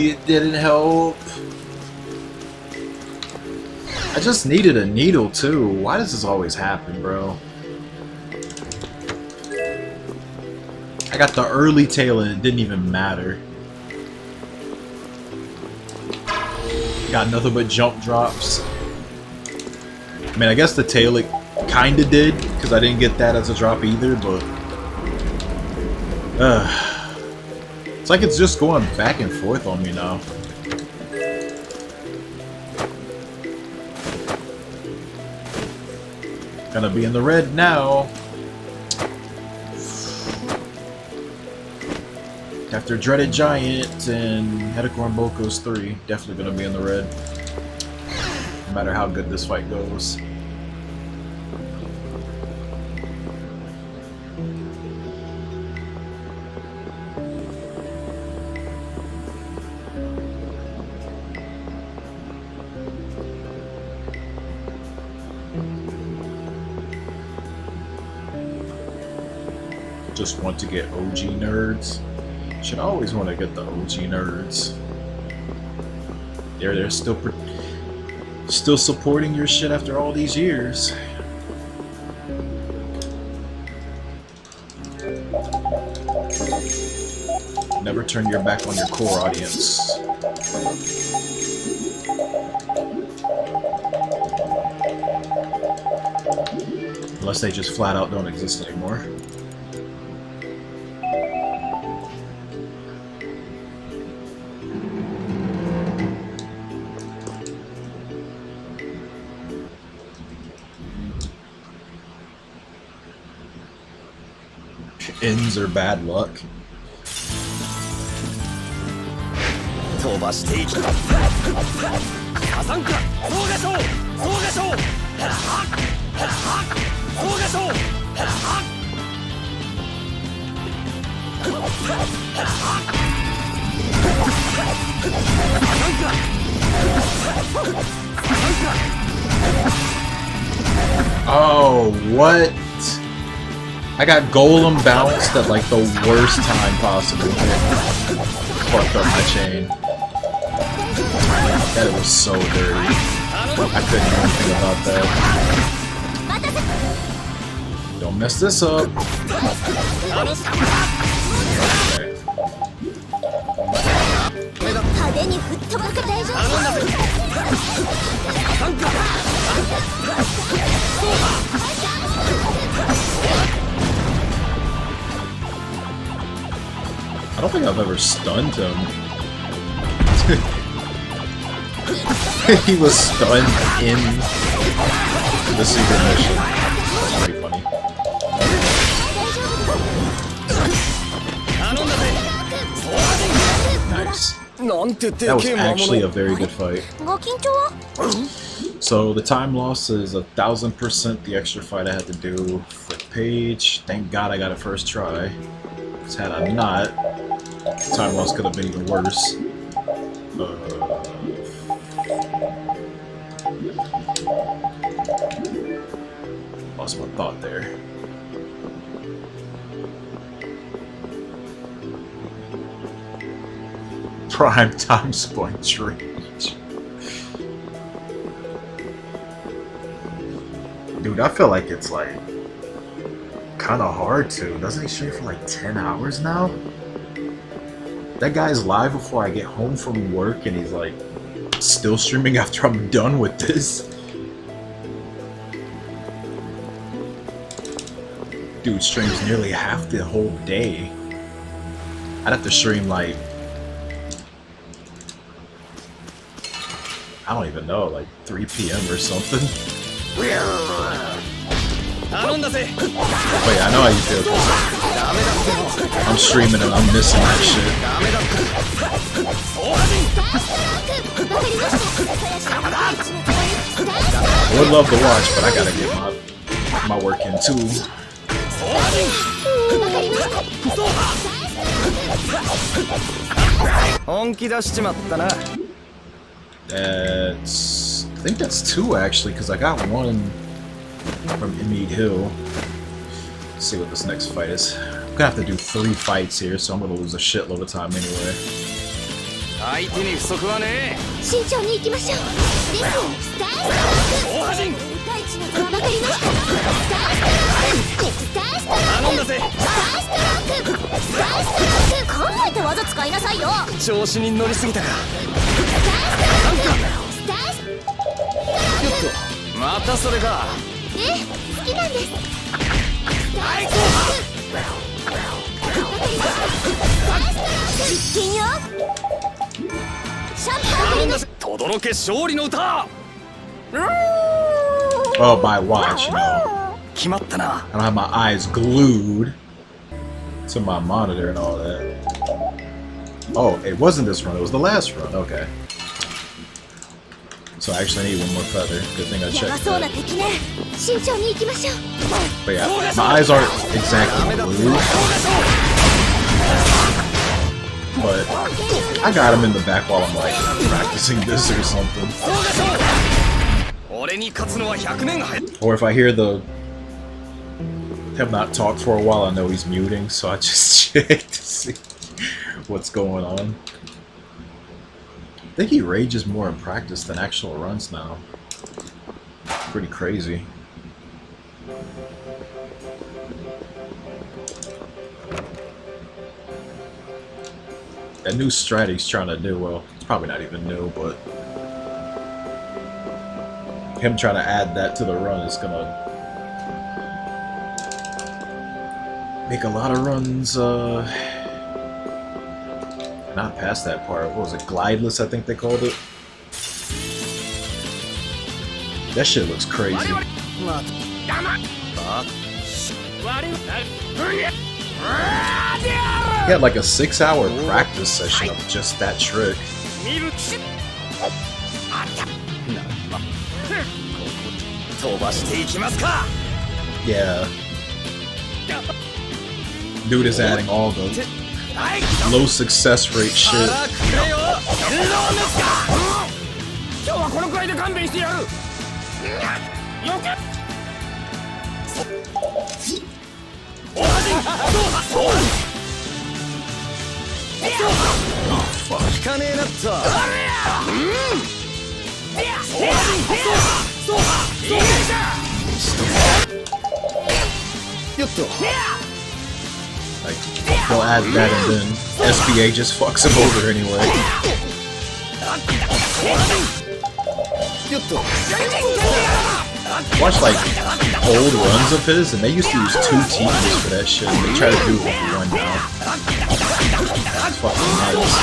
It didn't help. I just needed a needle too. Why does this always happen, bro? I got the early tail and it didn't even matter. Got nothing but jump drops. I mean, I guess the tail it kinda did, because I didn't get that as a drop either, but it's like it's just going back and forth on me now. Gonna be in the red now. After Dreaded Giant and Hedacorn Boko's 3, definitely gonna be in the red. No matter how good this fight goes. Just want to get OG nerds. Should always want to get the OG nerds. They're still supporting your shit after all these years. Never turn your back on your core audience. Unless they just flat out don't exist anymore. Ends are bad luck. Oh, what? I got Golem bounced at like the worst time possible. Fucked up my chain. That was so dirty. I couldn't do anything about that. Don't mess this up. I don't think I've ever stunned him. He was stunned in the secret mission. That's pretty funny. Nice. That was actually a very good fight. So the time loss is 1000% the extra fight I had to do. Flip page. Thank God I got it first try. Because had I not, Time loss could have been even worse. Lost my thought there. Prime time point range. Dude, I feel like it's like kind of hard to. Doesn't he stream for like 10 hours now? That guy's live before I get home from work and he's like still streaming after I'm done with this. Dude streams nearly half the whole day. I'd have to stream like, I don't even know, like 3 p.m. or something. Oh yeah, I know how you feel, 'cause I'm streaming and I'm missing that shit. I would love to watch, but I gotta get my work in too. That's, I think that's 2 actually, because I got 1 from Emead Hill. Let's see what this next fight is. I'm gonna have to do 3 fights here, so I'm gonna lose a shitload of time anyway. Oh, by watch, you know. I don't have my eyes glued to my monitor and all that. Oh, it wasn't this run, it was the last run, okay. So I actually need 1 more feather. Good thing I checked that. But yeah, my eyes aren't exactly glued. But I got him in the back while I'm like practicing this or something. Or if I hear him not talk for a while, I know he's muting, so I just check to see what's going on. I think he rages more in practice than actual runs now. Pretty crazy. That new strat he's trying to do, well, it's probably not even new, but him trying to add that to the run is gonna make a lot of runs, not past that part. What was it? Glideless, I think they called it. That shit looks crazy. He had like a 6-hour practice session of just that trick. Yeah. Dude is adding all the low success rate shit. Oh, fuck. Like, they'll add that and then SBA just fucks him over anyway. Watch like old runs of his, and they used to use 2 teachers for that shit. They try to do it with 1 now. It's fucking nice.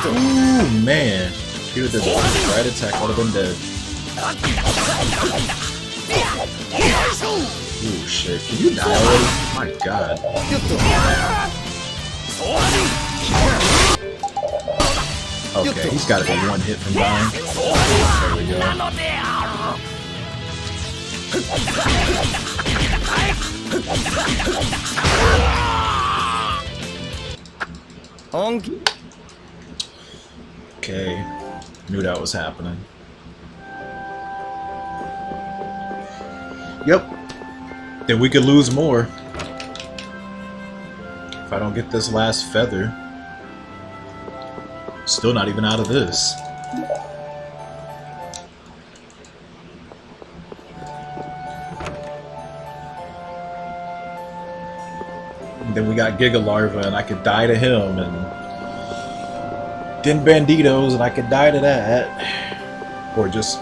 Ooh, man. If he would've did the right attack, I would've been dead. Ooh, shit. Can you die already? My god. Okay, he's gotta be 1 hit from dying. There we go. Okay, knew that was happening. Yep. Then we could lose more. If I don't get this last feather. Still not even out of this. And then we got Giga Larva and I could die to him, and then Banditos and I could die to that. Or just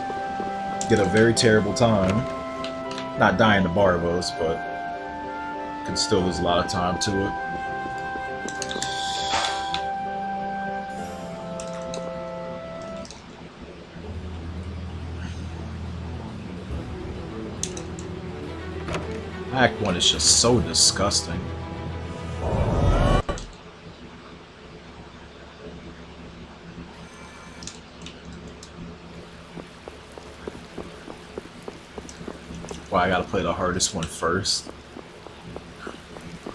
get a very terrible time. Not dying to Barvos, but could still lose a lot of time to it. Act 1 is just so disgusting. Why I gotta play the hardest one first?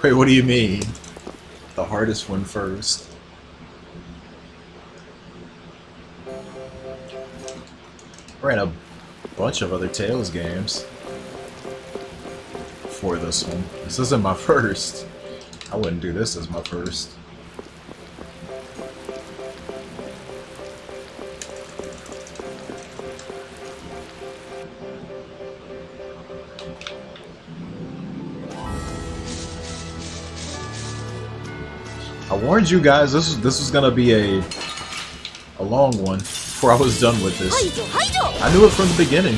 Wait, what do you mean? The hardest one first? Ran a bunch of other Tales games for this one. This isn't my first. I wouldn't do this as my first. I warned you guys this was gonna be a long one before I was done with this. I knew it from the beginning.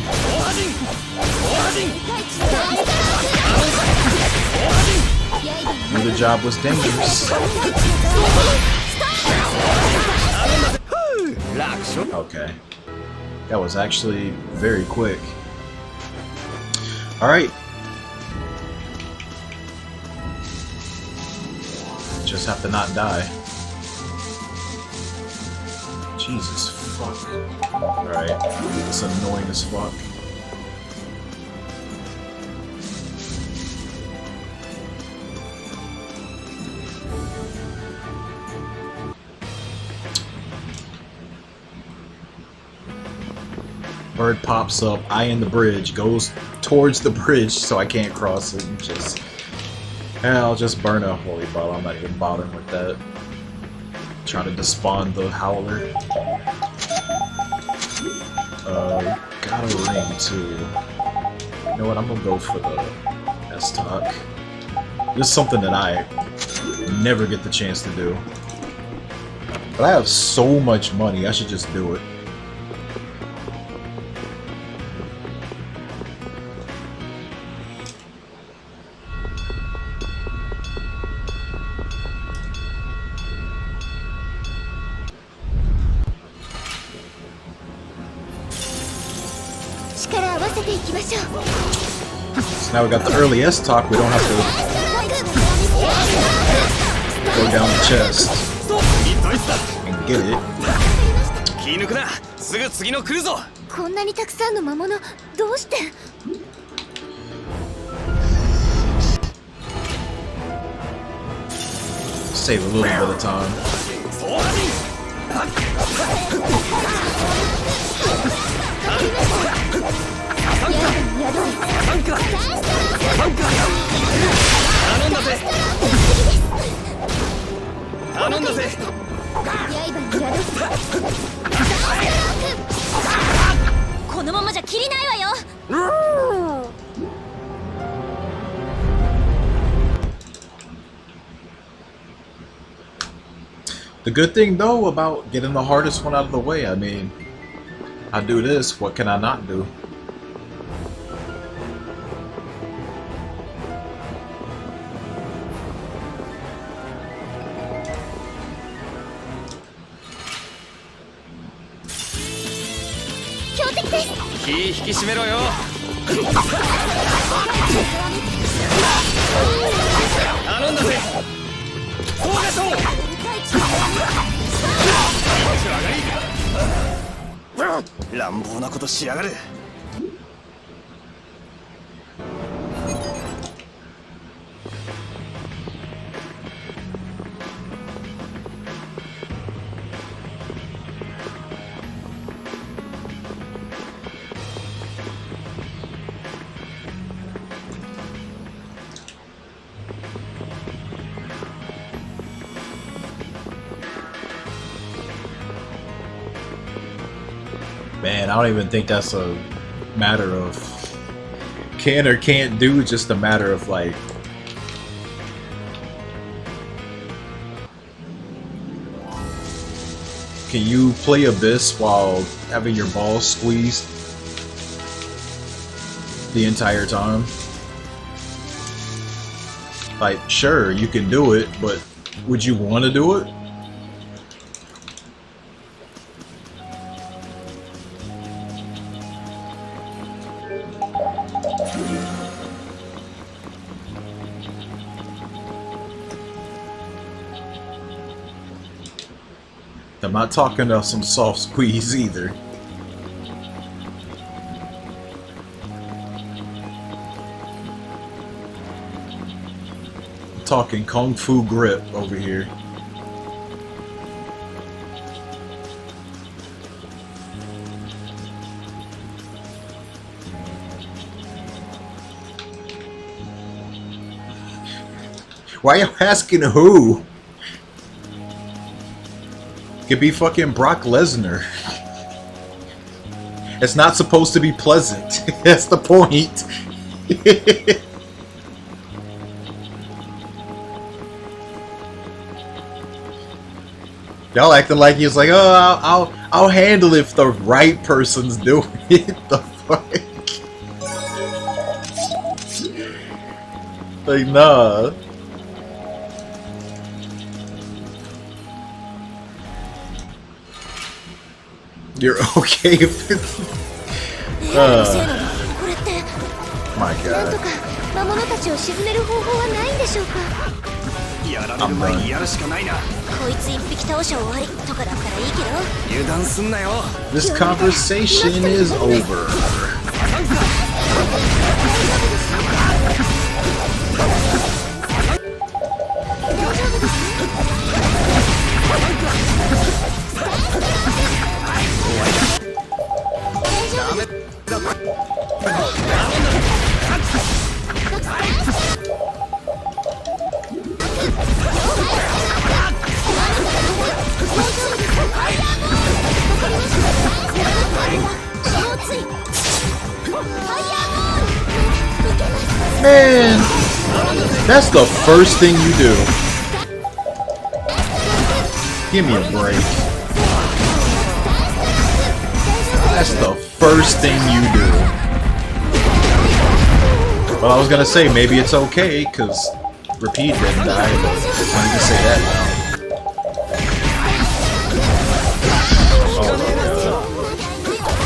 Knew the job was dangerous. Okay. That was actually very quick. Alright. Just have to not die. Jesus fuck. Alright. It's annoying as fuck. Bird pops up, eye in the bridge, goes towards the bridge so I can't cross it, and just... I'll just burn a holy ball, I'm not even bothering with that. Trying to despawn the Howler. Got a ring too. You know what, I'm gonna go for the S-Talk. This is something that I never get the chance to do. But I have so much money, I should just do it. So now we got the early S-Talk, we don't have to go down the chest and get it. こんなにたくさんの魔物どうして Save a little bit of time. The good thing though about getting the hardest one out of the way, I mean, I do this, what can I not do? Man, I don't even think that's a matter of can or can't do. It's just a matter of like, can you play Abyss while having your balls squeezed the entire time? Like, sure, you can do it, but would you want to do it? I'm not talking about some soft squeeze either. I'm talking Kung Fu grip over here. Why are you asking who? Could be fucking Brock Lesnar. It's not supposed to be pleasant. That's the point. Y'all acting like he's like, oh, I'll handle it if the right person's doing it. The fuck? Like, nah. You're okay with it? My God. I'm done. This conversation is over. Man, that's the first thing you do. Give me a break. That's the first thing you do. Well, I was gonna say maybe it's okay because Repeat didn't die, but I need to say that now. Oh my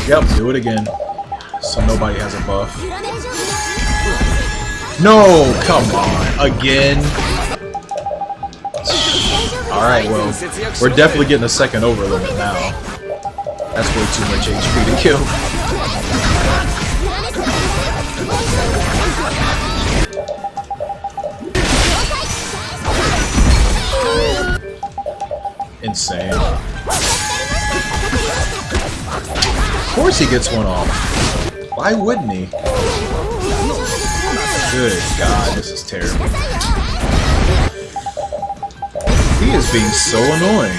God. Yep, do it again. So nobody has a buff. No, come on, again. Alright, well, we're definitely getting a second over limit now. That's way too much HP to kill. Insane. Of course he gets one off. Why wouldn't he? Good God, this is terrible. He is being so annoying.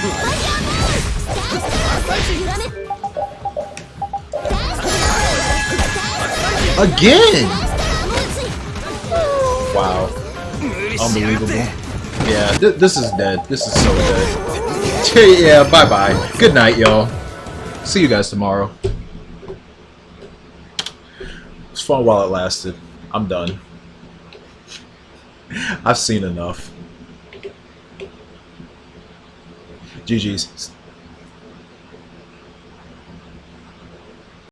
Again! Wow. Unbelievable. Yeah, this is dead. This is so dead. Yeah, bye-bye. Good night, y'all. See you guys tomorrow. It was fun while it lasted. I'm done. I've seen enough. GG's.